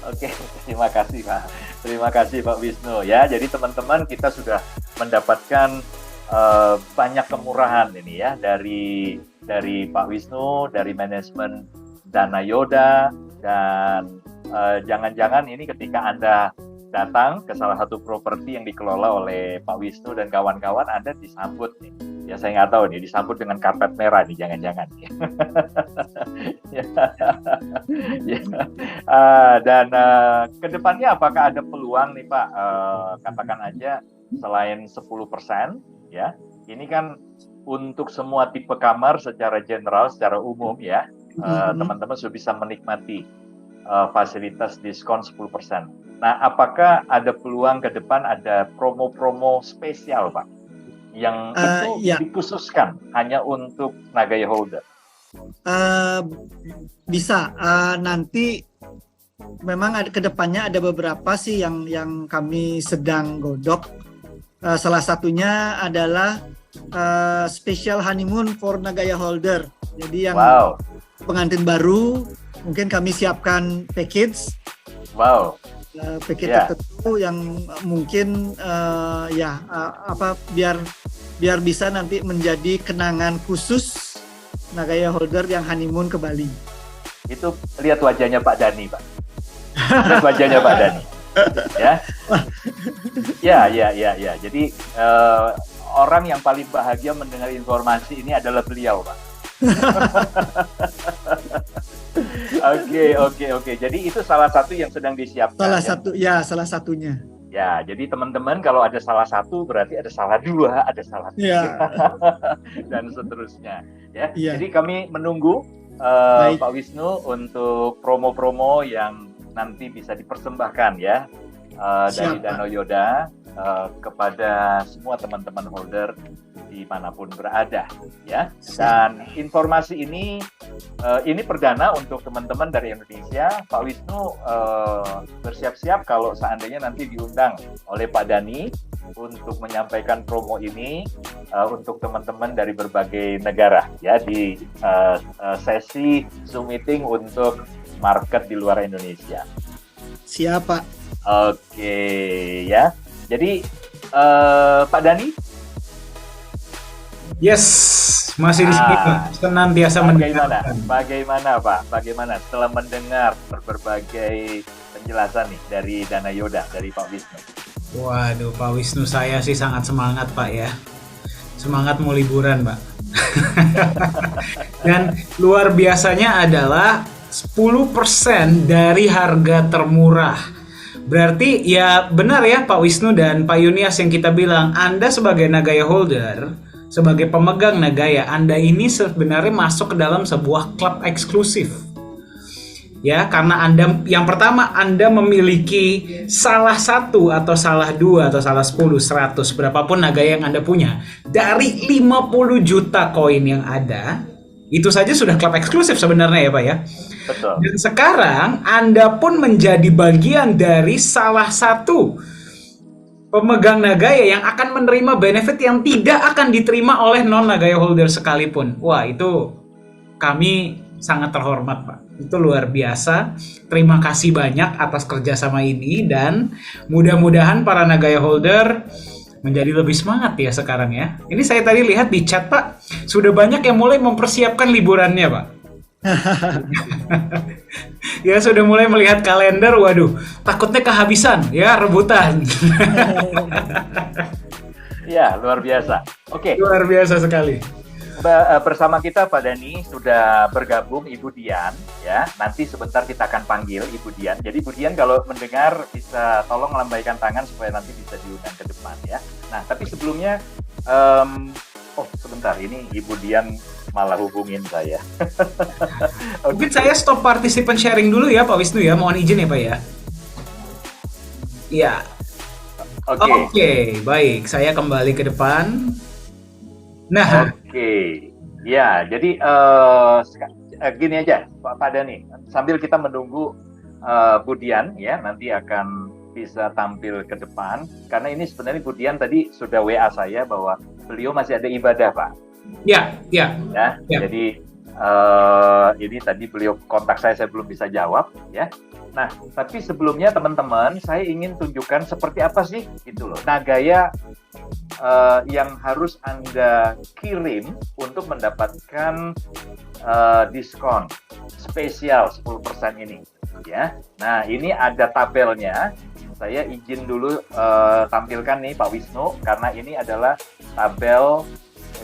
Speaker 2: Oke, terima kasih Pak. Terima kasih Pak Wisnu ya. Jadi teman-teman, kita sudah mendapatkan banyak kemurahan ini ya dari Pak Wisnu, dari manajemen Dana Yoda, dan jangan-jangan ini ketika Anda datang ke salah satu properti yang dikelola oleh Pak Wisnu dan kawan-kawan, Anda disambut nih. Ya saya nggak tahu nih, disambut dengan karpet merah nih, jangan-jangan. Dan kedepannya apakah ada peluang nih Pak, katakan aja selain 10% ya, ini kan untuk semua tipe kamar secara general, secara umum ya, teman-teman sudah bisa menikmati fasilitas diskon 10%. Nah, apakah ada peluang ke depan ada promo-promo spesial Pak, yang itu dikhususkan hanya untuk Nagaya Holder?
Speaker 3: Bisa, nanti memang ke depannya ada beberapa sih yang kami sedang godok. Salah satunya adalah special honeymoon for Nagaya Holder. Jadi yang pengantin baru mungkin kami siapkan package. Package tertentu yang mungkin biar bisa nanti menjadi kenangan khusus Nagaya Holder yang honeymoon ke Bali.
Speaker 2: Itu lihat wajahnya Pak Dani, Pak. Lihat wajahnya Pak Dani. Ya. Jadi orang yang paling bahagia mendengar informasi ini adalah beliau, Pak. Oke. Jadi itu salah satu yang sedang disiapkan.
Speaker 3: Salah satunya.
Speaker 2: Ya, jadi teman-teman kalau ada salah satu berarti ada salah dua, ada salah tiga, dan seterusnya. Ya. Jadi kami menunggu Pak Wisnu untuk promo-promo yang nanti bisa dipersembahkan ya dari Dana Yoda kepada semua teman-teman holder dimanapun berada ya. Dan informasi ini perdana untuk teman-teman dari Indonesia. Pak Wisnu bersiap-siap kalau seandainya nanti diundang oleh Pak Dani untuk menyampaikan promo ini untuk teman-teman dari berbagai negara ya di sesi Zoom meeting untuk market di luar Indonesia.
Speaker 3: Siap Pak.
Speaker 2: Oke ya. Jadi Pak Dani.
Speaker 1: Yes, masih di sini senantiasa mendengarkan.
Speaker 2: Bagaimana Pak? Bagaimana setelah mendengar berbagai penjelasan nih dari Dana Yoda, dari Pak Wisnu.
Speaker 1: Waduh, Pak Wisnu, saya sih sangat semangat Pak ya. Semangat mau liburan Pak. Dan luar biasanya adalah 10% dari harga termurah. Berarti ya benar ya Pak Wisnu dan Pak Yunias yang kita bilang, Anda sebagai Nagaya holder, sebagai pemegang Nagaya, Anda ini sebenarnya masuk ke dalam sebuah klub eksklusif. Ya, karena Anda yang pertama Anda memiliki salah satu atau salah dua atau salah 10, 100 berapapun Nagaya yang Anda punya dari 50 juta koin yang ada, itu saja sudah klub eksklusif sebenarnya ya Pak ya.
Speaker 2: Betul.
Speaker 1: Dan sekarang Anda pun menjadi bagian dari salah satu pemegang Nagaya yang akan menerima benefit yang tidak akan diterima oleh non Nagaya holder sekalipun. Wah, itu kami sangat terhormat Pak. Itu luar biasa. Terima kasih banyak atas kerjasama ini dan mudah-mudahan para Nagaya holder menjadi lebih semangat ya sekarang ya. Ini saya tadi lihat di chat Pak, sudah banyak yang mulai mempersiapkan liburannya Pak. Ya sudah mulai melihat kalender, waduh, takutnya kehabisan ya rebutan.
Speaker 2: Ya, luar biasa. Oke.
Speaker 1: Luar biasa sekali.
Speaker 2: Bersama kita Pak Dani sudah bergabung Ibu Dian ya. Nanti sebentar kita akan panggil Ibu Dian. Jadi Ibu Dian kalau mendengar bisa tolong lambaikan tangan supaya nanti bisa diundang ke depan ya. Nah, tapi sebelumnya sebentar, ini Ibu Dian malah hubungin saya.
Speaker 1: Mungkin saya stop participant sharing dulu ya Pak Wisnu ya. Mohon izin ya Pak ya. Iya. Oke, baik. Saya kembali ke depan. Nah,
Speaker 2: Oke, ya, jadi gini aja, Pak Dani, sambil kita menunggu Bu Dian ya, nanti akan bisa tampil ke depan, karena ini sebenarnya Bu Dian tadi sudah WA saya bahwa beliau masih ada ibadah, Pak.
Speaker 1: Ya.
Speaker 2: Jadi ini tadi beliau kontak saya belum bisa jawab, ya. Nah, tapi sebelumnya teman-teman, saya ingin tunjukkan seperti apa sih, gitu loh, Nagaya yang harus Anda kirim untuk mendapatkan diskon spesial 10% ini ya. Nah, ini ada tabelnya. Saya izin dulu tampilkan nih Pak Wisnu, karena ini adalah tabel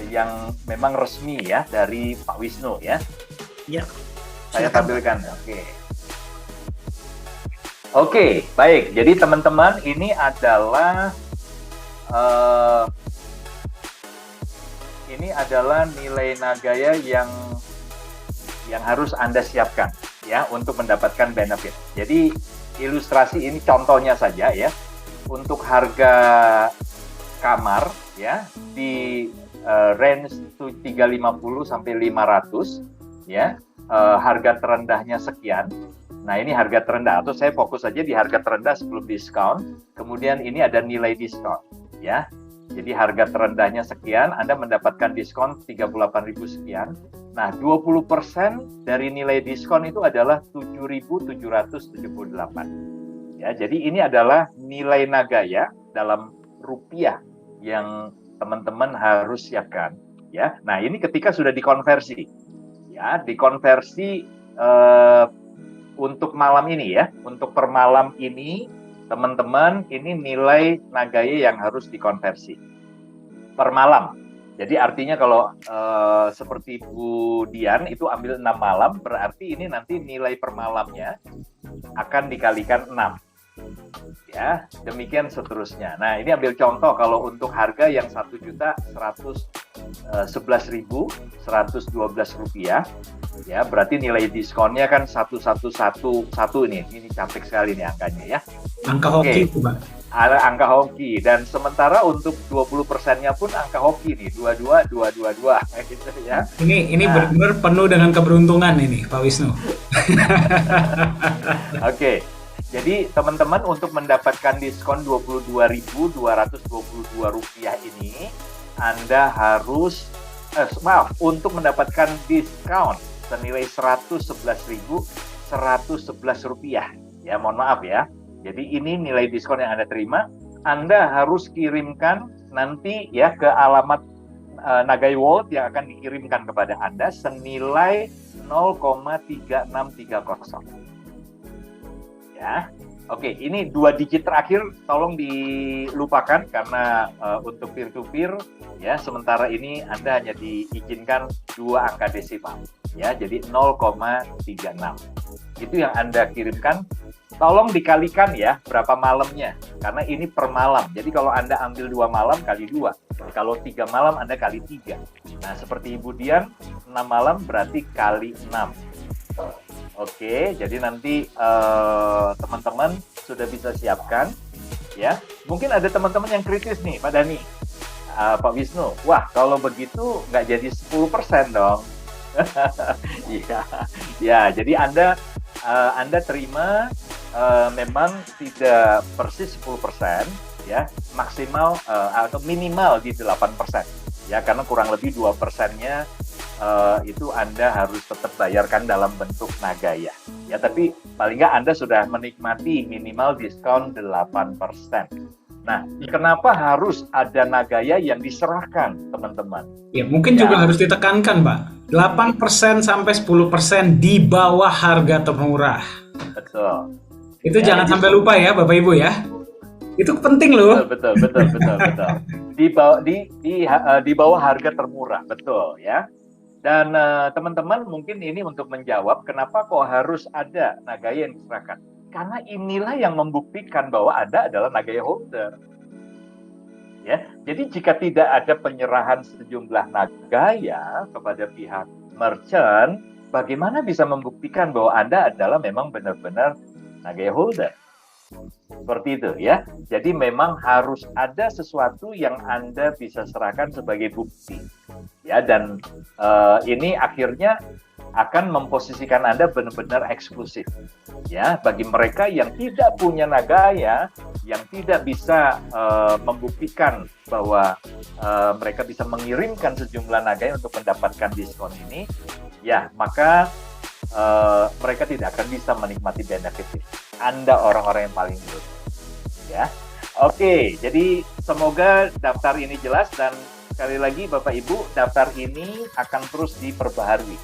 Speaker 2: yang memang resmi ya dari Pak Wisnu ya.
Speaker 3: Ya.
Speaker 2: Saya tampilkan. Oke, baik. Jadi teman-teman, ini adalah nilai Nagaya yang harus Anda siapkan ya untuk mendapatkan benefit. Jadi ilustrasi ini contohnya saja ya. Untuk harga kamar ya di range 350 sampai 500 ya. Harga terendahnya sekian. Nah, ini harga terendah, atau saya fokus saja di harga terendah sebelum diskon. Kemudian ini ada nilai diskon ya. Jadi harga terendahnya sekian, Anda mendapatkan diskon 38.000 sekian. Nah, 20% dari nilai diskon itu adalah 7.778. Ya, jadi ini adalah nilai Nagaya dalam rupiah yang teman-teman harus siapkan ya. Nah, ini ketika sudah dikonversi. Ya, dikonversi untuk malam ini ya. Untuk per malam ini teman-teman, ini nilai Nagaya yang harus dikonversi per malam. Jadi artinya kalau seperti Bu Dian itu ambil 6 malam, berarti ini nanti nilai per malamnya akan dikalikan 6. Ya, demikian seterusnya. Nah, ini ambil contoh kalau untuk harga yang 1.111.112 rupiah, ya berarti nilai diskonnya kan 1111 ini. Ini cantik sekali nih angkanya ya.
Speaker 1: Angka hoki itu, Pak.
Speaker 2: Ada angka hoki, dan sementara untuk 20%-nya pun angka hoki nih, 22222 gitu ya.
Speaker 1: Ini benar-benar penuh dengan keberuntungan ini, Pak Wisnu.
Speaker 2: Oke. Jadi teman-teman untuk mendapatkan diskon Rp22.222 ini, Anda harus untuk mendapatkan diskon senilai Rp111.111 ya, mohon maaf ya. Jadi ini nilai diskon yang Anda terima. Anda harus kirimkan nanti ya ke alamat Nagaya World yang akan dikirimkan kepada Anda senilai 0,3630. Ya. Oke, ini 2 digit terakhir tolong dilupakan karena untuk peer to peer ya, sementara ini Anda hanya diizinkan 2 angka desimal ya, jadi 0,36. Itu yang Anda kirimkan. Tolong dikalikan ya berapa malamnya, karena ini per malam. Jadi kalau Anda ambil 2 malam kali 2, kalau 3 malam Anda kali 3. Nah, seperti Ibu Dian 6 malam berarti kali 6. Oke, jadi nanti teman-teman sudah bisa siapkan ya. Mungkin ada teman-teman yang kritis nih, Pak Dani, Pak Wisnu. Wah, kalau begitu nggak jadi 10% dong. Iya, ya. Jadi Anda terima memang tidak persis 10% ya, maksimal atau minimal di 8% ya, karena kurang lebih 2%-nya itu Anda harus tetap bayarkan dalam bentuk Nagaya. Ya, tapi paling nggak Anda sudah menikmati minimal diskon 8%. Nah, kenapa harus ada Nagaya yang diserahkan, teman-teman?
Speaker 1: Ya, mungkin juga harus ditekankan, Pak. 8% sampai 10% di bawah harga termurah.
Speaker 2: Betul.
Speaker 1: Itu jangan sampai lupa ya, Bapak Ibu ya. Itu penting loh.
Speaker 2: Betul. Di bawah harga termurah, betul ya. Dan teman-teman mungkin ini untuk menjawab kenapa kok harus ada Nagaya yang diserahkan. Karena inilah yang membuktikan bahwa Anda adalah Nagaya holder. Ya, jadi jika tidak ada penyerahan sejumlah Nagaya kepada pihak merchant, bagaimana bisa membuktikan bahwa Anda adalah memang benar-benar Nagaya holder? Seperti itu ya. Jadi memang harus ada sesuatu yang Anda bisa serahkan sebagai bukti. Ya, dan ini akhirnya akan memposisikan Anda benar-benar eksklusif. Ya, bagi mereka yang tidak punya Nagaya, yang tidak bisa membuktikan bahwa mereka bisa mengirimkan sejumlah Nagaya untuk mendapatkan diskon ini, ya, maka mereka tidak akan bisa menikmati benefit ini. Anda orang-orang yang paling good. Ya. Oke, jadi semoga daftar ini jelas, dan sekali lagi Bapak Ibu, daftar ini akan terus diperbaharui,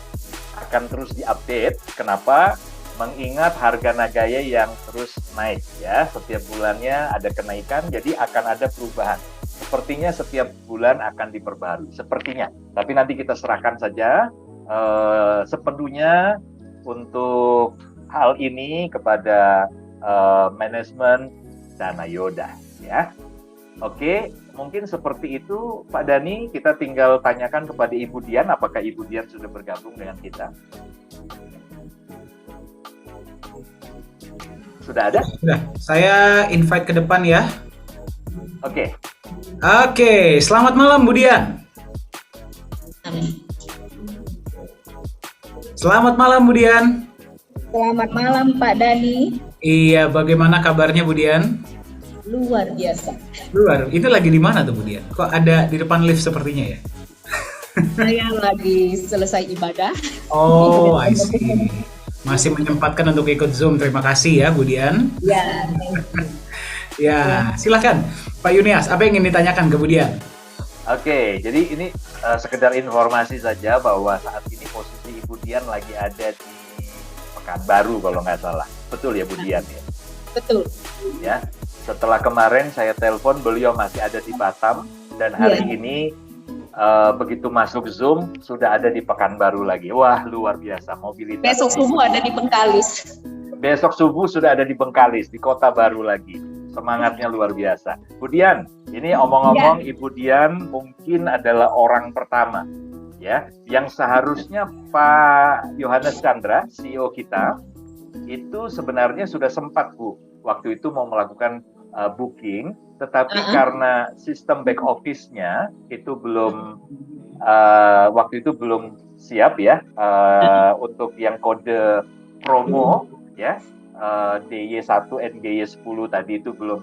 Speaker 2: akan terus diupdate. Kenapa? Mengingat harga Nagaya yang terus naik ya, setiap bulannya ada kenaikan, jadi akan ada perubahan. Sepertinya setiap bulan akan diperbaharui, sepertinya. Tapi nanti kita serahkan saja sepenuhnya untuk hal ini kepada manajemen Dana Yoda ya. Oke, mungkin seperti itu Pak Dani. Kita tinggal tanyakan kepada Ibu Dian, apakah Ibu Dian sudah bergabung dengan kita? Sudah ada?
Speaker 1: Sudah. Saya invite ke depan ya.
Speaker 2: Oke.
Speaker 1: Oke, selamat malam Bu Dian. Selamat malam Bu Dian.
Speaker 4: Selamat malam Pak Dani.
Speaker 1: Iya, bagaimana kabarnya Bu Dian?
Speaker 4: Luar biasa.
Speaker 1: Luar. Itu lagi di mana tuh Bu Dian? Kok ada di depan lift sepertinya ya?
Speaker 4: Saya lagi selesai ibadah.
Speaker 1: Oh, I see. Masih menyempatkan untuk ikut Zoom. Terima kasih ya Bu Dian.
Speaker 4: Ya.
Speaker 1: Ya, silakan Pak Yunias. Apa yang ingin ditanyakan ke Bu Dian?
Speaker 2: Oke, jadi ini sekedar informasi saja bahwa saat ini posisi Ibu Dian lagi ada di Pekanbaru kalau nggak salah. Betul ya Bu Dian ya?
Speaker 4: Betul.
Speaker 2: Ya. Setelah kemarin saya telepon, beliau masih ada di Batam, dan hari ini begitu masuk Zoom sudah ada di Pekanbaru lagi. Wah, luar biasa mobilitas.
Speaker 4: Besok subuh ada di Bengkalis.
Speaker 2: Besok subuh sudah ada di Bengkalis, di kota baru lagi. Semangatnya luar biasa. Bu Dian, ini omong-omong Ibu Dian mungkin adalah orang pertama ya yang seharusnya Pak Yohanes Chandra, CEO kita, itu sebenarnya sudah sempat Bu waktu itu mau melakukan booking, tetapi karena sistem back office-nya itu belum waktu itu belum siap ya untuk yang kode promo ya, DY1 NGY10 tadi itu belum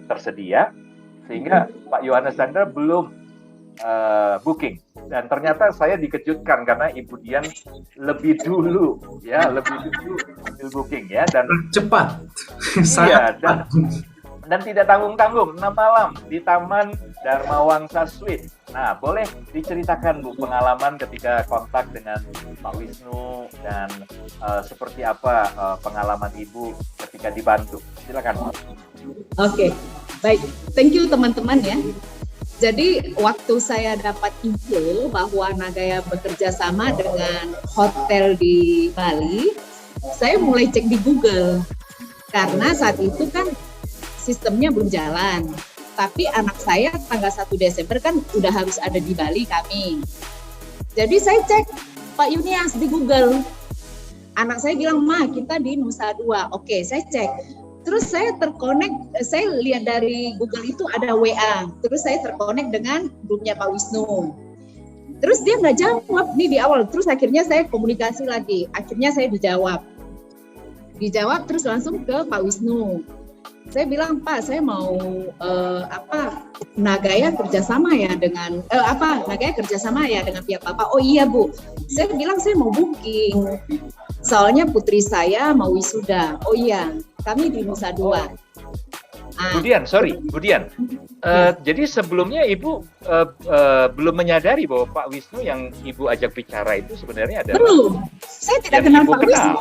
Speaker 2: tersedia, sehingga Pak Yohanes Chandra belum booking. Dan ternyata saya dikejutkan karena Ibu Dian lebih dulu ambil booking ya, dan
Speaker 1: Cepat.
Speaker 2: iya, dan tidak tanggung-tanggung 6 malam di Taman Dharma Wangsa Suite. Nah, boleh diceritakan Bu pengalaman ketika kontak dengan Pak Wisnu dan seperti apa pengalaman Ibu ketika dibantu. Silakan.
Speaker 4: Oke, baik. Thank you teman-teman ya. Jadi waktu saya dapat info bahwa Nagaya bekerja sama dengan hotel di Bali, saya mulai cek di Google. Karena saat itu kan sistemnya belum jalan. Tapi anak saya tanggal 1 Desember kan udah harus ada di Bali kami. Jadi saya cek Pak Yunias di Google. Anak saya bilang, "Ma, kita di Nusa Dua." Oke, saya cek. Terus saya terkonek, saya lihat dari Google itu ada WA. Terus saya terkonek dengan grupnya Pak Wisnu. Terus dia nggak jawab nih di awal. Terus akhirnya saya komunikasi lagi. Akhirnya saya dijawab. Dijawab terus langsung ke Pak Wisnu. Saya bilang, Pak, saya mau Nagaya kerjasama ya dengan Nagaya kerjasama ya dengan pihak Bapak. Oh iya Bu, saya bilang saya mau booking. Soalnya putri saya mau wisuda. Oh iya, kami di Nusa Dua.
Speaker 2: Budian, jadi sebelumnya Ibu belum menyadari bahwa Pak Wisnu yang Ibu ajak bicara itu sebenarnya adalah
Speaker 4: belum. Saya tidak kenal Pak Wisnu.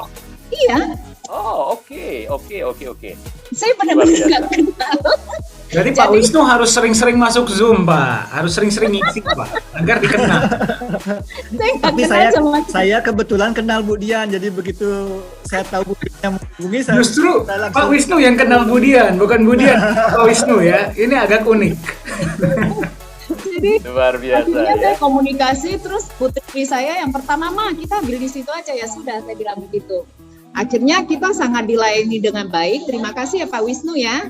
Speaker 4: Iya.
Speaker 2: Oh, oke.
Speaker 4: Saya benar-benar nggak kenal.
Speaker 1: Jadi Pak Wisnu harus sering-sering masuk Zoom, Pak. Harus sering-sering ngisi, Pak, agar dikenal.
Speaker 3: Tapi saya kebetulan kenal Bu Dian, jadi begitu saya tahu Bu Dian menghubungi saya.
Speaker 1: Justru Pak Wisnu yang kenal Bu Dian, bukan Bu Dian Pak Wisnu ya. Ini agak unik.
Speaker 4: Jadi
Speaker 2: luar biasa
Speaker 4: akhirnya
Speaker 2: ya.
Speaker 4: saya komunikasi, terus putri saya yang pertama, "Ma, kita ambil di situ aja ya." Sudah, saya bilang begitu. Akhirnya kita sangat dilayani dengan baik. Terima kasih ya Pak Wisnu ya.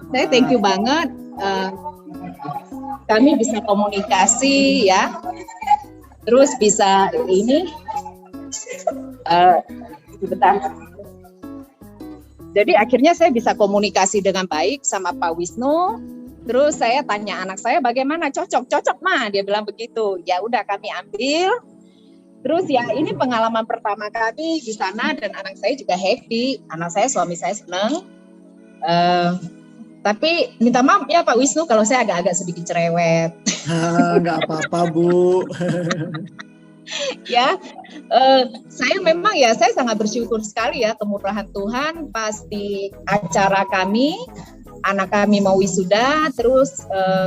Speaker 4: Saya thank you banget. Kami bisa komunikasi ya. Terus bisa ini. Sebentar. Jadi akhirnya saya bisa komunikasi dengan baik sama Pak Wisnu. Terus saya tanya anak saya, bagaimana, cocok Ma, dia bilang begitu. Ya udah kami ambil. Terus ya ini pengalaman pertama kami di sana dan anak saya juga happy. Anak saya, suami saya senang. Tapi minta maaf ya Pak Wisnu kalau saya agak-agak sedikit cerewet.
Speaker 3: Nggak apa-apa Bu.
Speaker 4: Ya, saya memang ya saya sangat bersyukur sekali ya kemurahan Tuhan pas di acara kami. Anak kami mau wisuda, terus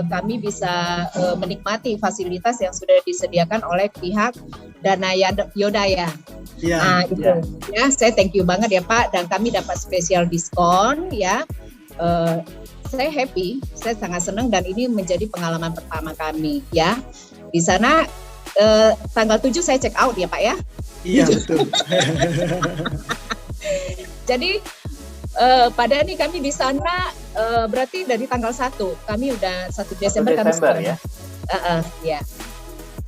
Speaker 4: kami bisa menikmati fasilitas yang sudah disediakan oleh pihak Dana Yodaya.
Speaker 3: Yeah.
Speaker 4: Nah itu ya, saya thank you banget ya Pak, dan kami dapat spesial diskon ya. Saya happy, saya sangat senang dan ini menjadi pengalaman pertama kami ya. Di sana tanggal 7 saya check out ya Pak ya.
Speaker 3: Iya betul.
Speaker 4: Jadi pada ini kami di sana berarti dari tanggal 1 kami udah 1 Desember kami
Speaker 2: ya.
Speaker 4: Ya.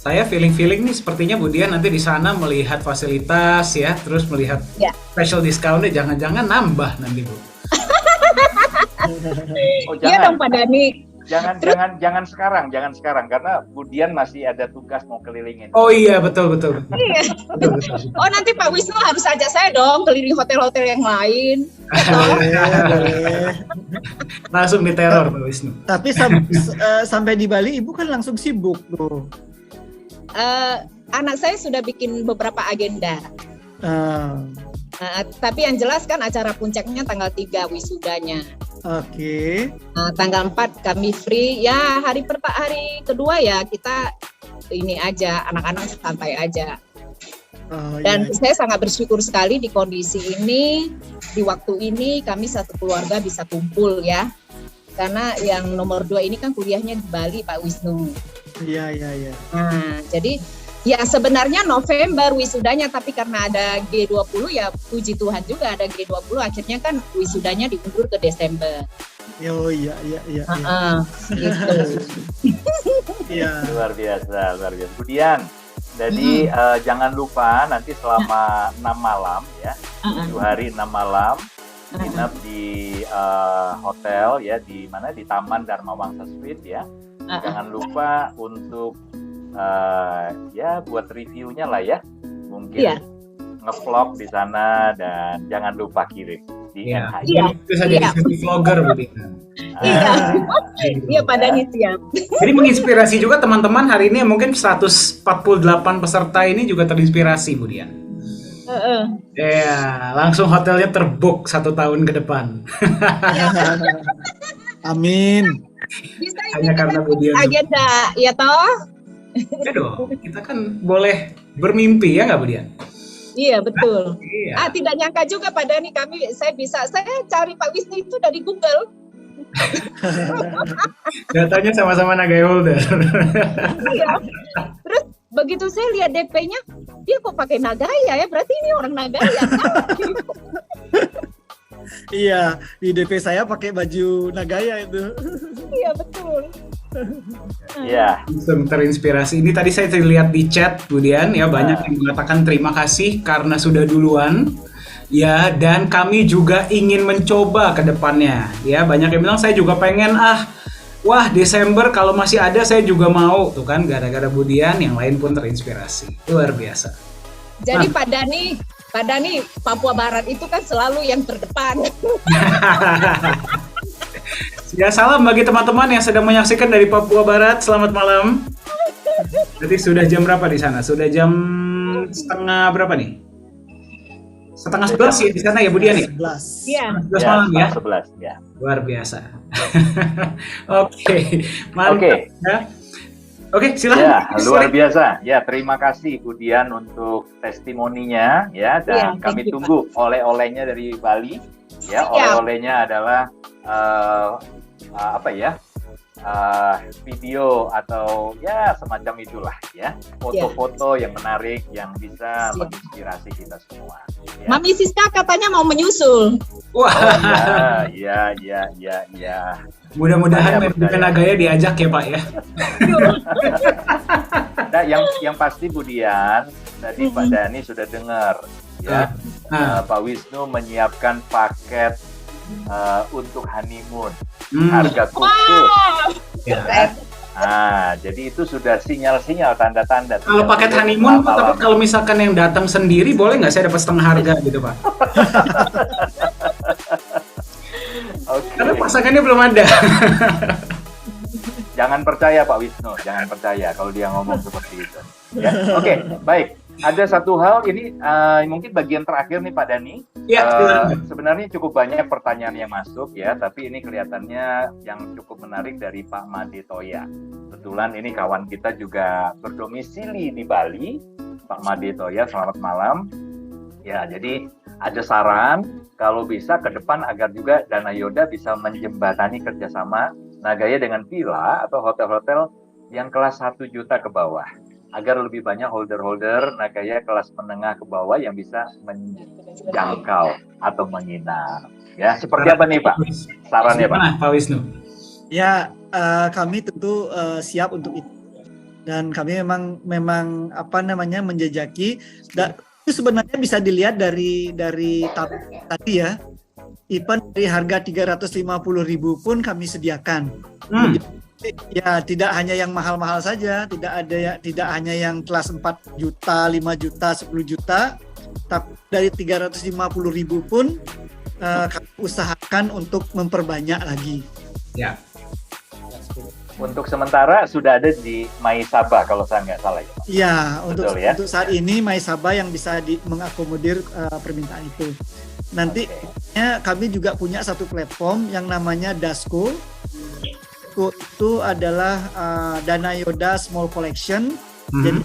Speaker 1: Saya feeling nih sepertinya Bu Dian nanti di sana melihat fasilitas ya, terus melihat special discount-nya, jangan-jangan nambah nanti Bu.
Speaker 2: Oh,
Speaker 4: Iya dong Pak Dani.
Speaker 2: Jangan sekarang karena Bu Dian masih ada tugas mau kelilingin.
Speaker 1: Oh iya betul.
Speaker 4: Iya.
Speaker 1: Betul.
Speaker 4: Oh nanti Pak Wisnu harus ajak saya dong keliling hotel-hotel yang lain.
Speaker 1: Langsung diteror Pak Wisnu.
Speaker 3: Tapi sampai di Bali Ibu kan langsung sibuk tuh.
Speaker 4: Anak saya sudah bikin beberapa agenda. Tapi yang jelas kan acara puncaknya tanggal 3 wisudanya.
Speaker 3: Oke.
Speaker 4: Tanggal 4 kami free. Ya hari kedua ya kita ini aja, anak-anak santai aja. Dan saya sangat bersyukur sekali di kondisi ini, di waktu ini kami satu keluarga bisa kumpul ya. Karena yang nomor 2 ini kan kuliahnya di Bali Pak Wisnu.
Speaker 3: Iya.
Speaker 4: Nah, jadi ya sebenarnya November wisudanya, tapi karena ada G20 ya puji Tuhan juga ada G20, akhirnya kan wisudanya diundur ke Desember.
Speaker 3: Oh iya.
Speaker 4: Gitu.
Speaker 3: Iya.
Speaker 2: Luar biasa. Kemudian jadi jangan lupa nanti selama 6 malam ya, 7 hari 6 malam nginep di hotel ya, di mana, di Taman Dharma Wangsa Suite ya. Jangan lupa untuk ya buat reviewnya lah ya, mungkin ngevlog di sana, dan jangan lupa kirim di
Speaker 1: Iya.
Speaker 2: NHI.
Speaker 4: Iya.
Speaker 1: Bisa jadi
Speaker 4: Iya.
Speaker 1: food vlogger Bu Dian.
Speaker 4: Iya,
Speaker 1: Gitu.
Speaker 4: iya Pak Dani siap.
Speaker 1: Jadi menginspirasi juga teman-teman hari ini mungkin 148 peserta ini juga terinspirasi Bu Dian.
Speaker 4: Heeh.
Speaker 1: Ya, langsung hotelnya terbook 1 tahun ke depan.
Speaker 3: Amin.
Speaker 4: Bisa
Speaker 1: Hanya karena Bu Dian.
Speaker 4: agenda, ya toh?
Speaker 1: Ya dong, kita kan boleh bermimpi ya nggak Bu Dian?
Speaker 4: Iya betul.
Speaker 1: Iya.
Speaker 4: Tidak nyangka juga Pak Dani saya cari Pak Wisnu itu dari Google.
Speaker 1: Datanya sama-sama Nagai Holder.
Speaker 4: Iya. Terus begitu saya lihat DP-nya, dia kok pakai Nagaya ya? Berarti ini orang Nagaya kan?
Speaker 3: Iya, di DP saya pakai baju Nagaya itu.
Speaker 4: Iya betul.
Speaker 2: Iya.
Speaker 1: Langsung terinspirasi. Ini tadi saya lihat di chat Bu Dian ya, banyak yang mengatakan terima kasih karena sudah duluan. Ya, dan kami juga ingin mencoba ke depannya. Ya, banyak yang bilang saya juga pengen wah Desember kalau masih ada saya juga mau. Tuh kan gara-gara Bu Dian yang lain pun terinspirasi. Luar biasa.
Speaker 4: Jadi Pak Dani, Papua Barat itu kan selalu yang terdepan.
Speaker 1: Ya, salam bagi teman-teman yang sedang menyaksikan dari Papua Barat. Selamat malam. Jadi sudah jam berapa di sana? Sudah jam setengah berapa nih? Setengah 11 ya di sana ya Bu Dian ya?
Speaker 3: 11.
Speaker 4: Iya.
Speaker 1: 11 malam ya?
Speaker 2: 11 ya.
Speaker 1: Luar biasa. Oke, mantap.
Speaker 2: Oke.
Speaker 1: Ya. Oke, silahkan.
Speaker 2: Ya, luar biasa. Ya, terima kasih Bu Dian untuk testimoninya ya, dan
Speaker 4: Iya,
Speaker 2: kami
Speaker 4: thank you,
Speaker 2: tunggu oleh-olehnya dari Bali. Ya,
Speaker 4: Siap.
Speaker 2: oleh-olehnya adalah video atau ya semacam itulah ya, foto-foto yang menarik yang bisa
Speaker 4: Siap.
Speaker 2: menginspirasi kita semua. Ya.
Speaker 4: Mami Siska katanya mau menyusul.
Speaker 1: Wah,
Speaker 2: Ya.
Speaker 1: mudah-mudahan
Speaker 2: Saya
Speaker 1: Mempika
Speaker 2: percaya.
Speaker 1: Nagaya diajak ya Pak ya.
Speaker 2: Nah, yang pasti Bu Dian, tadi Pak Dani sudah dengar ya, Pak Wisnu menyiapkan paket untuk honeymoon, harga khusus.
Speaker 1: Ya.
Speaker 2: Nah, jadi itu sudah sinyal-sinyal, tanda-tanda.
Speaker 1: Kalau paket honeymoon, tapi kalau misalkan yang datang sendiri, boleh nggak saya dapat setengah harga gitu Pak?
Speaker 2: Oke.
Speaker 1: Karena pasangannya belum ada.
Speaker 2: Jangan percaya Pak Wisnu, jangan percaya kalau dia ngomong seperti itu. Ya, oke, baik. Ada satu hal ini mungkin bagian terakhir nih Pak Dani.
Speaker 1: Ya, silakan.
Speaker 2: Sebenarnya cukup banyak pertanyaan yang masuk ya, tapi ini kelihatannya yang cukup menarik dari Pak Made Toya. Kebetulan ini kawan kita juga berdomisili di Bali. Pak Made Toya, selamat malam. Ya, jadi ada saran kalau bisa ke depan agar juga Dana Yoda bisa menjembatani kerjasama Nagaya dengan villa atau hotel-hotel yang kelas 1 juta ke bawah, agar lebih banyak holder-holder Nagaya kelas menengah ke bawah yang bisa menjangkau atau menginap. Ya, seperti apa nih Pak? Sarannya Pak?
Speaker 1: Gimana, Pak Wisnu?
Speaker 3: Ya, kami tentu siap untuk itu. Dan kami memang apa namanya menjajaki. Itu sebenarnya bisa dilihat dari tadi ya. Even dari harga 350.000 pun kami sediakan. Ya, tidak hanya yang mahal-mahal saja, tidak hanya yang kelas 4 juta, 5 juta, 10 juta, tapi dari 350.000 pun kami usahakan untuk memperbanyak lagi.
Speaker 1: Ya.
Speaker 2: Untuk sementara sudah ada di Maisaba kalau saya nggak salah ya.
Speaker 3: Iya,
Speaker 2: Betul, ya?
Speaker 3: untuk saat ini Maisaba yang bisa mengakomodir permintaan itu. Nanti kami juga punya satu platform yang namanya Dasko. Itu adalah Dana Yoda Small Collection. Jadi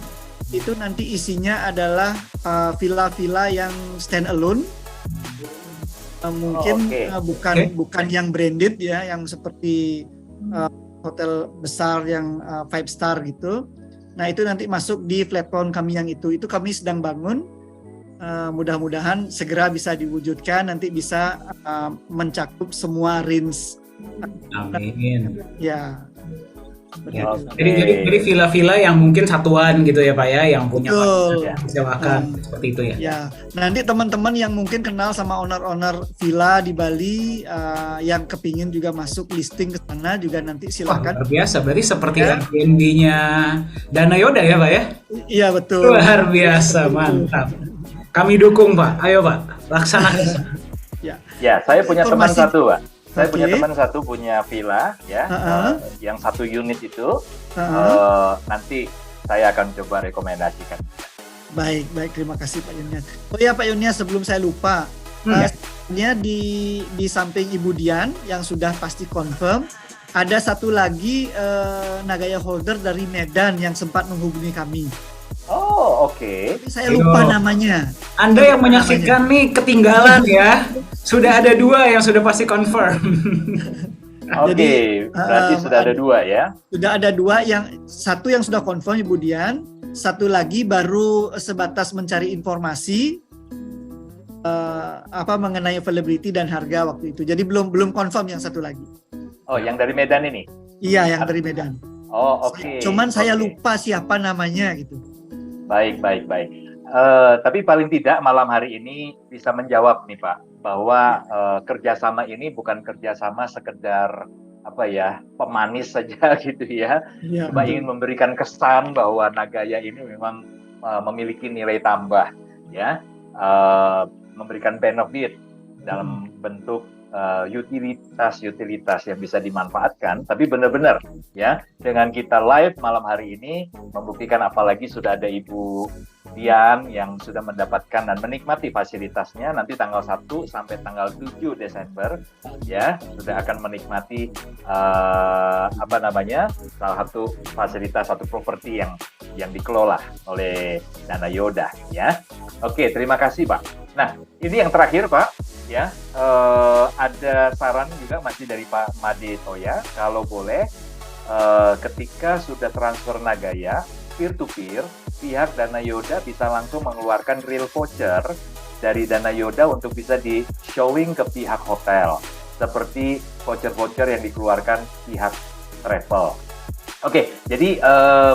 Speaker 3: itu nanti isinya adalah villa-villa yang stand alone. Mungkin bukan yang branded ya, yang seperti hotel besar yang 5 star gitu. Nah, itu nanti masuk di platform kami yang itu kami sedang bangun. Mudah-mudahan segera bisa diwujudkan, nanti bisa mencakup semua range.
Speaker 1: Amin.
Speaker 3: Ya.
Speaker 1: Ya. Jadi villa-villa yang mungkin satuan gitu ya Pak ya, yang punya disewakan seperti itu ya.
Speaker 3: Ya, nanti teman-teman yang mungkin kenal sama owner-owner villa di Bali yang kepingin juga masuk listing ke sana juga nanti silakan.
Speaker 1: Luar biasa, berarti seperti Airbnb-nya Dana Yoda ya Pak ya?
Speaker 3: Iya betul.
Speaker 1: Luar biasa, mantap. Kami dukung Pak, ayo Pak, laksanakan.
Speaker 3: Ya,
Speaker 2: Ya, saya punya teman
Speaker 3: Informasi-
Speaker 2: satu, Pak. Saya punya
Speaker 3: Oke.
Speaker 2: teman satu punya villa, ya, yang satu unit itu. Nanti saya akan coba rekomendasikan.
Speaker 3: Baik, terima kasih Pak Yunian. Oh ya Pak Yunian, sebelum saya lupa, sebenarnya di samping Ibu Dian yang sudah pasti confirm, ada satu lagi Nagaya holder dari Medan yang sempat menghubungi kami.
Speaker 2: Oh, oke.
Speaker 3: Tapi saya lupa
Speaker 1: Ayo.
Speaker 3: namanya.
Speaker 1: Anda yang menyaksikan nih ketinggalan ya. Sudah ada 2 yang sudah pasti confirm.
Speaker 2: Oke,
Speaker 3: Jadi,
Speaker 2: berarti sudah ada 2 ya.
Speaker 3: Sudah ada 2, satu yang sudah confirm Ibu Dian, satu lagi baru sebatas mencari informasi mengenai availability dan harga waktu itu. Jadi belum confirm yang satu lagi.
Speaker 2: Oh, yang dari Medan ini.
Speaker 3: Iya, yang dari Medan.
Speaker 2: Oh, oke.
Speaker 3: Cuman saya
Speaker 2: Oke.
Speaker 3: lupa siapa namanya gitu.
Speaker 2: Baik. Tapi paling tidak malam hari ini bisa menjawab nih Pak, bahwa kerjasama ini bukan kerjasama sekedar pemanis saja gitu ya.
Speaker 3: Iya,
Speaker 2: Cuma
Speaker 3: betul.
Speaker 2: ingin memberikan kesan bahwa Nagaya ini memang memiliki nilai tambah, ya, memberikan benefit dalam bentuk utilitas yang bisa dimanfaatkan, tapi benar-benar ya dengan kita live malam hari ini membuktikan, apalagi sudah ada Ibu Dian yang sudah mendapatkan dan menikmati fasilitasnya. Nanti tanggal 1 sampai tanggal 7 Desember ya sudah akan menikmati salah satu fasilitas, satu properti yang dikelola oleh Dana Yoda ya. Oke, terima kasih Pak. Nah, ini yang terakhir Pak ya, ada saran juga masih dari Pak Made Toya, kalau boleh ketika sudah transfer Nagaya peer-to-peer, pihak Dana Yoda bisa langsung mengeluarkan real voucher dari Dana Yoda untuk bisa di-showing ke pihak hotel, seperti voucher-voucher yang dikeluarkan pihak travel. Oke, jadi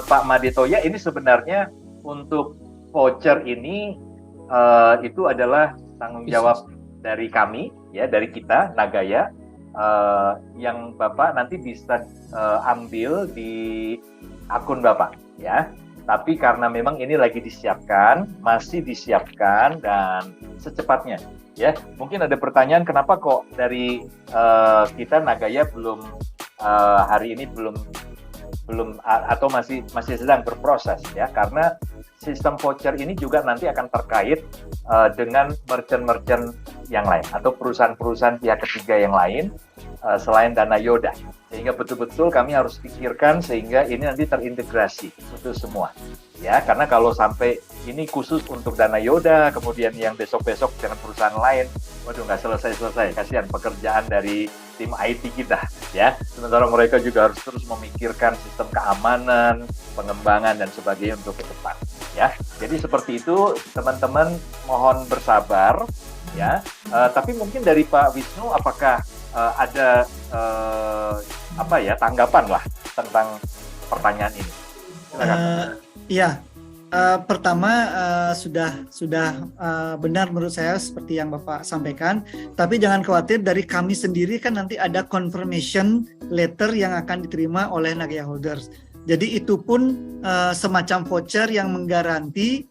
Speaker 2: Pak Made Toya, ini sebenarnya untuk voucher ini itu adalah tanggung jawab dari kami, ya, dari kita Nagaya, yang Bapak nanti bisa ambil di akun Bapak, ya. Tapi karena memang ini lagi disiapkan, masih disiapkan dan secepatnya, ya. Mungkin ada pertanyaan, kenapa kok dari kita Nagaya belum hari ini belum atau masih sedang berproses, ya, karena sistem voucher ini juga nanti akan terkait dengan merchant-merchant yang lain atau perusahaan-perusahaan pihak ketiga yang lain selain Dana Yoda, sehingga betul-betul kami harus pikirkan sehingga ini nanti terintegrasi itu semua, ya, karena kalau sampai ini khusus untuk Dana Yoda kemudian yang besok-besok dengan perusahaan lain, waduh, nggak selesai-selesai, kasihan pekerjaan dari tim IT kita, ya, sementara mereka juga harus terus memikirkan sistem keamanan, pengembangan dan sebagainya untuk ke depan, ya. Jadi seperti itu teman-teman, mohon bersabar, ya. Tapi mungkin dari Pak Wisnu, apakah ada tanggapan lah tentang pertanyaan ini? Silakan.
Speaker 3: Iya, pertama sudah benar menurut saya seperti yang Bapak sampaikan. Tapi jangan khawatir, dari kami sendiri kan nanti ada confirmation letter yang akan diterima oleh Nagaya holders. Jadi itu pun semacam voucher yang menggaranti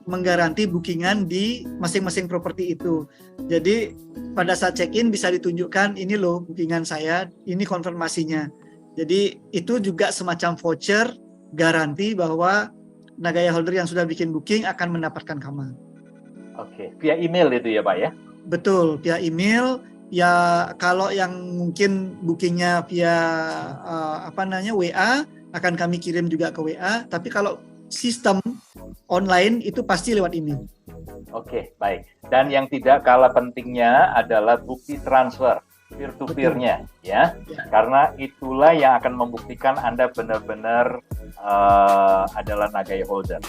Speaker 3: menggaranti bookingan di masing-masing properti itu. Jadi pada saat check-in bisa ditunjukkan, ini loh bookingan saya, ini konfirmasinya. Jadi itu juga semacam voucher garansi bahwa Nagaya holder yang sudah bikin booking akan mendapatkan kamar.
Speaker 2: Oke, via email itu ya Pak ya?
Speaker 3: Betul, via email. Ya kalau yang mungkin bookingnya via WA, akan kami kirim juga ke WA. Tapi kalau sistem online itu pasti lewat email.
Speaker 2: Oke, baik. Dan yang tidak kalah pentingnya adalah bukti transfer peer-to-peer-nya, ya. Karena itulah yang akan membuktikan Anda benar-benar adalah Nagaya holder.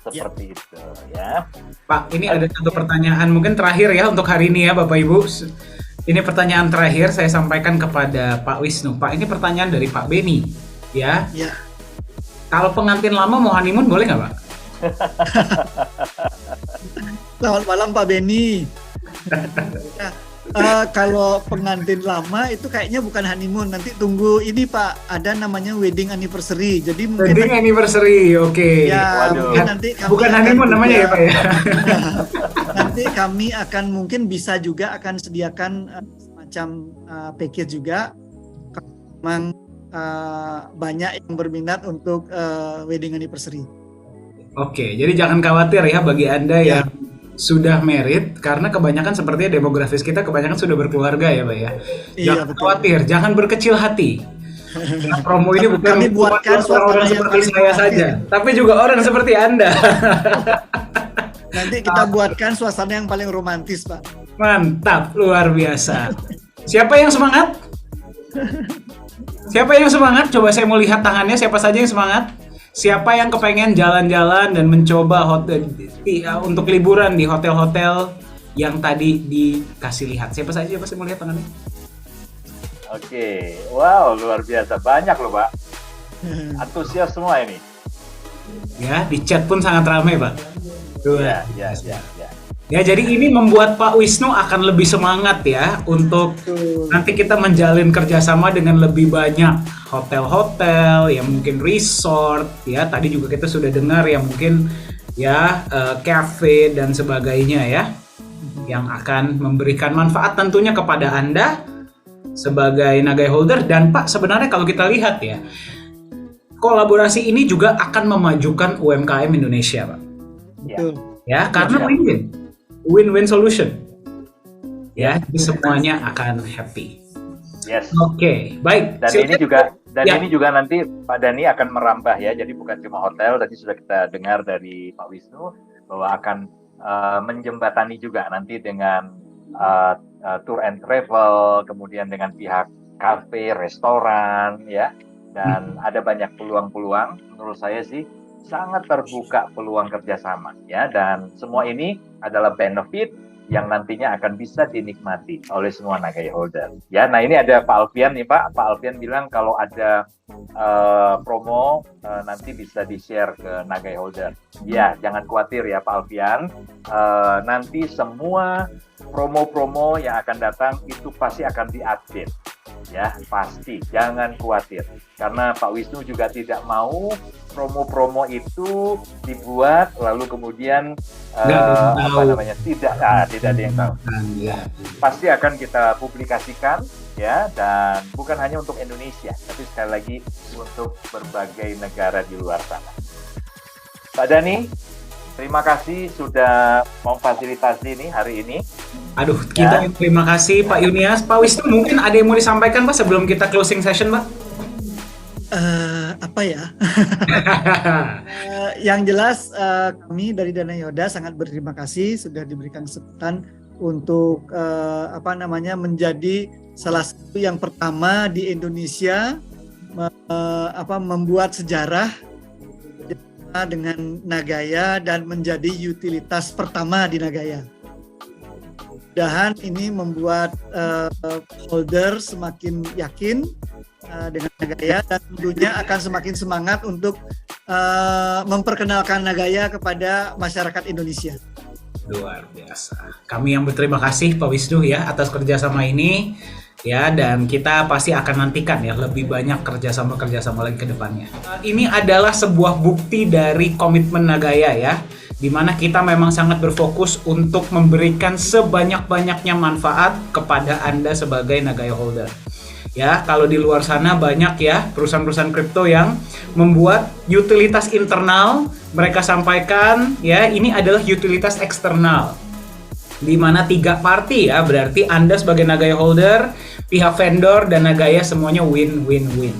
Speaker 2: Seperti itu, ya.
Speaker 1: Pak, ini ada satu pertanyaan mungkin terakhir ya untuk hari ini ya Bapak Ibu. Ini pertanyaan terakhir saya sampaikan kepada Pak Wisnu. Pak, ini pertanyaan dari Pak Beni, ya.
Speaker 3: Ya.
Speaker 1: Kalau pengantin lama mau honeymoon boleh nggak Pak?
Speaker 3: Selamat malam Pak Beni. Nah, Kalau pengantin lama itu kayaknya bukan honeymoon, nanti tunggu ini Pak, ada namanya wedding anniversary. Jadi mungkin
Speaker 1: Wedding anniversary, oke.
Speaker 3: ya
Speaker 2: Waduh.
Speaker 3: mungkin nanti kami
Speaker 1: Bukan
Speaker 3: akan
Speaker 1: honeymoon namanya ya
Speaker 3: juga-
Speaker 1: Pak ya?
Speaker 3: nanti kami akan mungkin bisa juga akan sediakan semacam package juga. Kalau memang banyak yang berminat untuk wedding anniversary.
Speaker 1: Oke, jadi jangan khawatir ya bagi Anda
Speaker 3: Ya.
Speaker 1: yang sudah married, karena kebanyakan sepertinya demografis kita kebanyakan sudah berkeluarga ya Pak ya.
Speaker 3: Iya,
Speaker 1: Jangan
Speaker 3: betul.
Speaker 1: khawatir, jangan berkecil hati. Nah, promo ini bukan
Speaker 3: Kami buatkan
Speaker 1: buat orang-orang
Speaker 3: suasana yang
Speaker 1: seperti
Speaker 3: paling
Speaker 1: saya
Speaker 3: romantis.
Speaker 1: saja, tapi juga orang seperti Anda.
Speaker 3: Nanti kita buatkan suasana yang paling romantis Pak.
Speaker 1: Mantap, luar biasa. Siapa yang semangat? Siapa yang semangat? Coba saya mau lihat tangannya, siapa saja yang semangat? Siapa yang kepengen jalan-jalan dan mencoba untuk liburan di hotel-hotel yang tadi dikasih lihat? Siapa saja? Coba saya mau lihat tangannya.
Speaker 2: Oke, wow, luar biasa, banyak loh Pak, antusias semua ini.
Speaker 1: Ya, di chat pun sangat ramai, Pak.
Speaker 2: Ya, ya, ya, ya.
Speaker 1: Ya, jadi ini membuat Pak Wisnu akan lebih semangat ya untuk
Speaker 3: Betul.
Speaker 1: nanti kita menjalin kerjasama dengan lebih banyak hotel-hotel, ya mungkin resort, ya tadi juga kita sudah dengar ya mungkin ya cafe dan sebagainya ya, yang akan memberikan manfaat tentunya kepada Anda sebagai Nagai Holder. Dan Pak, sebenarnya kalau kita lihat ya, kolaborasi ini juga akan memajukan UMKM Indonesia, Pak.
Speaker 3: Betul.
Speaker 1: Ya, karena win-win solution. Ya, jadi semuanya akan happy.
Speaker 2: Yes.
Speaker 1: Oke, baik.
Speaker 2: Dan
Speaker 1: Silakan.
Speaker 2: ini juga
Speaker 1: Ya.
Speaker 2: ini juga nanti Pak Dhani akan merambah ya. Jadi bukan cuma hotel, tadi sudah kita dengar dari Pak Wisnu bahwa akan menjembatani juga nanti dengan tour and travel, kemudian dengan pihak kafe, restoran ya. Dan ada banyak peluang-peluang, menurut saya sih sangat terbuka peluang kerjasama ya, dan semua ini adalah benefit yang nantinya akan bisa dinikmati oleh semua Nagai Holder ya. Nah, ini ada Pak Alfian nih Pak. Pak Alfian bilang kalau ada promo nanti bisa di-share ke Nagai Holder. Ya, jangan khawatir ya Pak Alfian. Nanti semua promo-promo yang akan datang itu pasti akan di-update. Ya, pasti, jangan khawatir. Karena Pak Wisnu juga tidak mau promo-promo itu dibuat lalu kemudian tidak ada yang tahu.
Speaker 1: Ya.
Speaker 2: Pasti akan kita publikasikan ya, dan bukan hanya untuk Indonesia, tapi sekali lagi untuk berbagai negara di luar sana. Pak Dhani, terima kasih sudah memfasilitasi ini hari ini.
Speaker 1: Aduh, kita terima kasih Pak Yunias. Pak Wisnu, mungkin ada yang mau disampaikan Pak sebelum kita closing session, Pak?
Speaker 3: Apa ya? Yang jelas kami dari Dana Yoda sangat berterima kasih sudah diberikan kesempatan untuk menjadi salah satu yang pertama di Indonesia membuat sejarah dengan Nagaya dan menjadi utilitas pertama di Nagaya. Mudah-mudahan ini membuat holder semakin yakin dengan Nagaya dan tentunya akan semakin semangat untuk memperkenalkan Nagaya kepada masyarakat Indonesia.
Speaker 1: Luar biasa. Kami yang berterima kasih Pak Wisnu ya atas kerjasama ini ya, dan kita pasti akan nantikan ya lebih banyak kerjasama lagi ke depannya. Ini adalah sebuah bukti dari komitmen Nagaya ya, di mana kita memang sangat berfokus untuk memberikan sebanyak-banyaknya manfaat kepada Anda sebagai Nagaya Holder. Ya, kalau di luar sana banyak ya perusahaan-perusahaan kripto yang membuat utilitas internal, mereka sampaikan ya ini adalah utilitas eksternal. Di mana 3 party ya, berarti Anda sebagai Nagaya Holder, pihak vendor dan Nagaya semuanya win-win-win.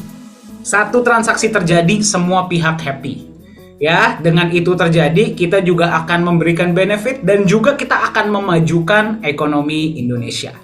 Speaker 1: Satu transaksi terjadi, semua pihak happy. Ya, dengan itu terjadi, kita juga akan memberikan benefit dan juga kita akan memajukan ekonomi Indonesia.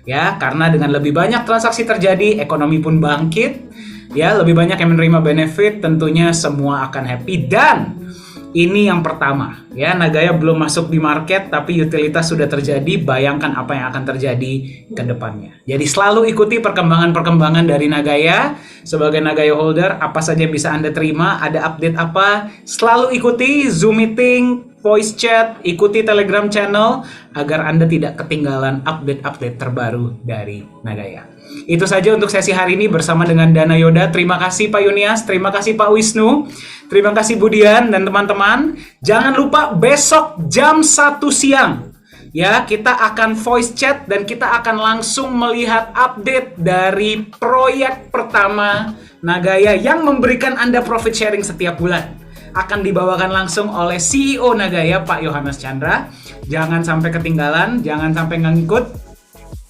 Speaker 1: Ya, karena dengan lebih banyak transaksi terjadi, ekonomi pun bangkit. Ya, lebih banyak yang menerima benefit, tentunya semua akan happy. Dan Ini yang pertama, ya, Nagaya belum masuk di market tapi utilitas sudah terjadi, bayangkan apa yang akan terjadi ke depannya. Jadi selalu ikuti perkembangan-perkembangan dari Nagaya. Sebagai Nagaya holder, apa saja bisa Anda terima, ada update apa, selalu ikuti Zoom meeting, voice chat, ikuti Telegram channel agar Anda tidak ketinggalan update-update terbaru dari Nagaya. Itu saja untuk sesi hari ini bersama dengan Dana Yoda. Terima kasih Pak Yunias, terima kasih Pak Wisnu, terima kasih Budian dan teman-teman. Jangan lupa besok jam 1 siang ya, kita akan voice chat dan kita akan langsung melihat update dari proyek pertama Nagaya yang memberikan Anda profit sharing setiap bulan. Akan dibawakan langsung oleh CEO Nagaya, Pak Yohanes Chandra. Jangan sampai ketinggalan, jangan sampai nggak ngikut.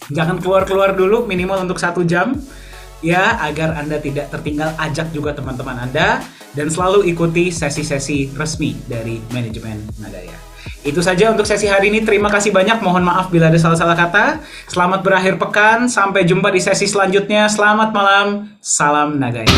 Speaker 1: Jangan keluar-keluar dulu minimal untuk 1 jam ya, agar Anda tidak tertinggal. Ajak juga teman-teman Anda dan selalu ikuti sesi-sesi resmi dari manajemen Nagaya. Itu saja untuk sesi hari ini. Terima kasih banyak. Mohon maaf bila ada salah-salah kata. Selamat berakhir pekan. Sampai jumpa di sesi selanjutnya. Selamat malam. Salam Nagaya.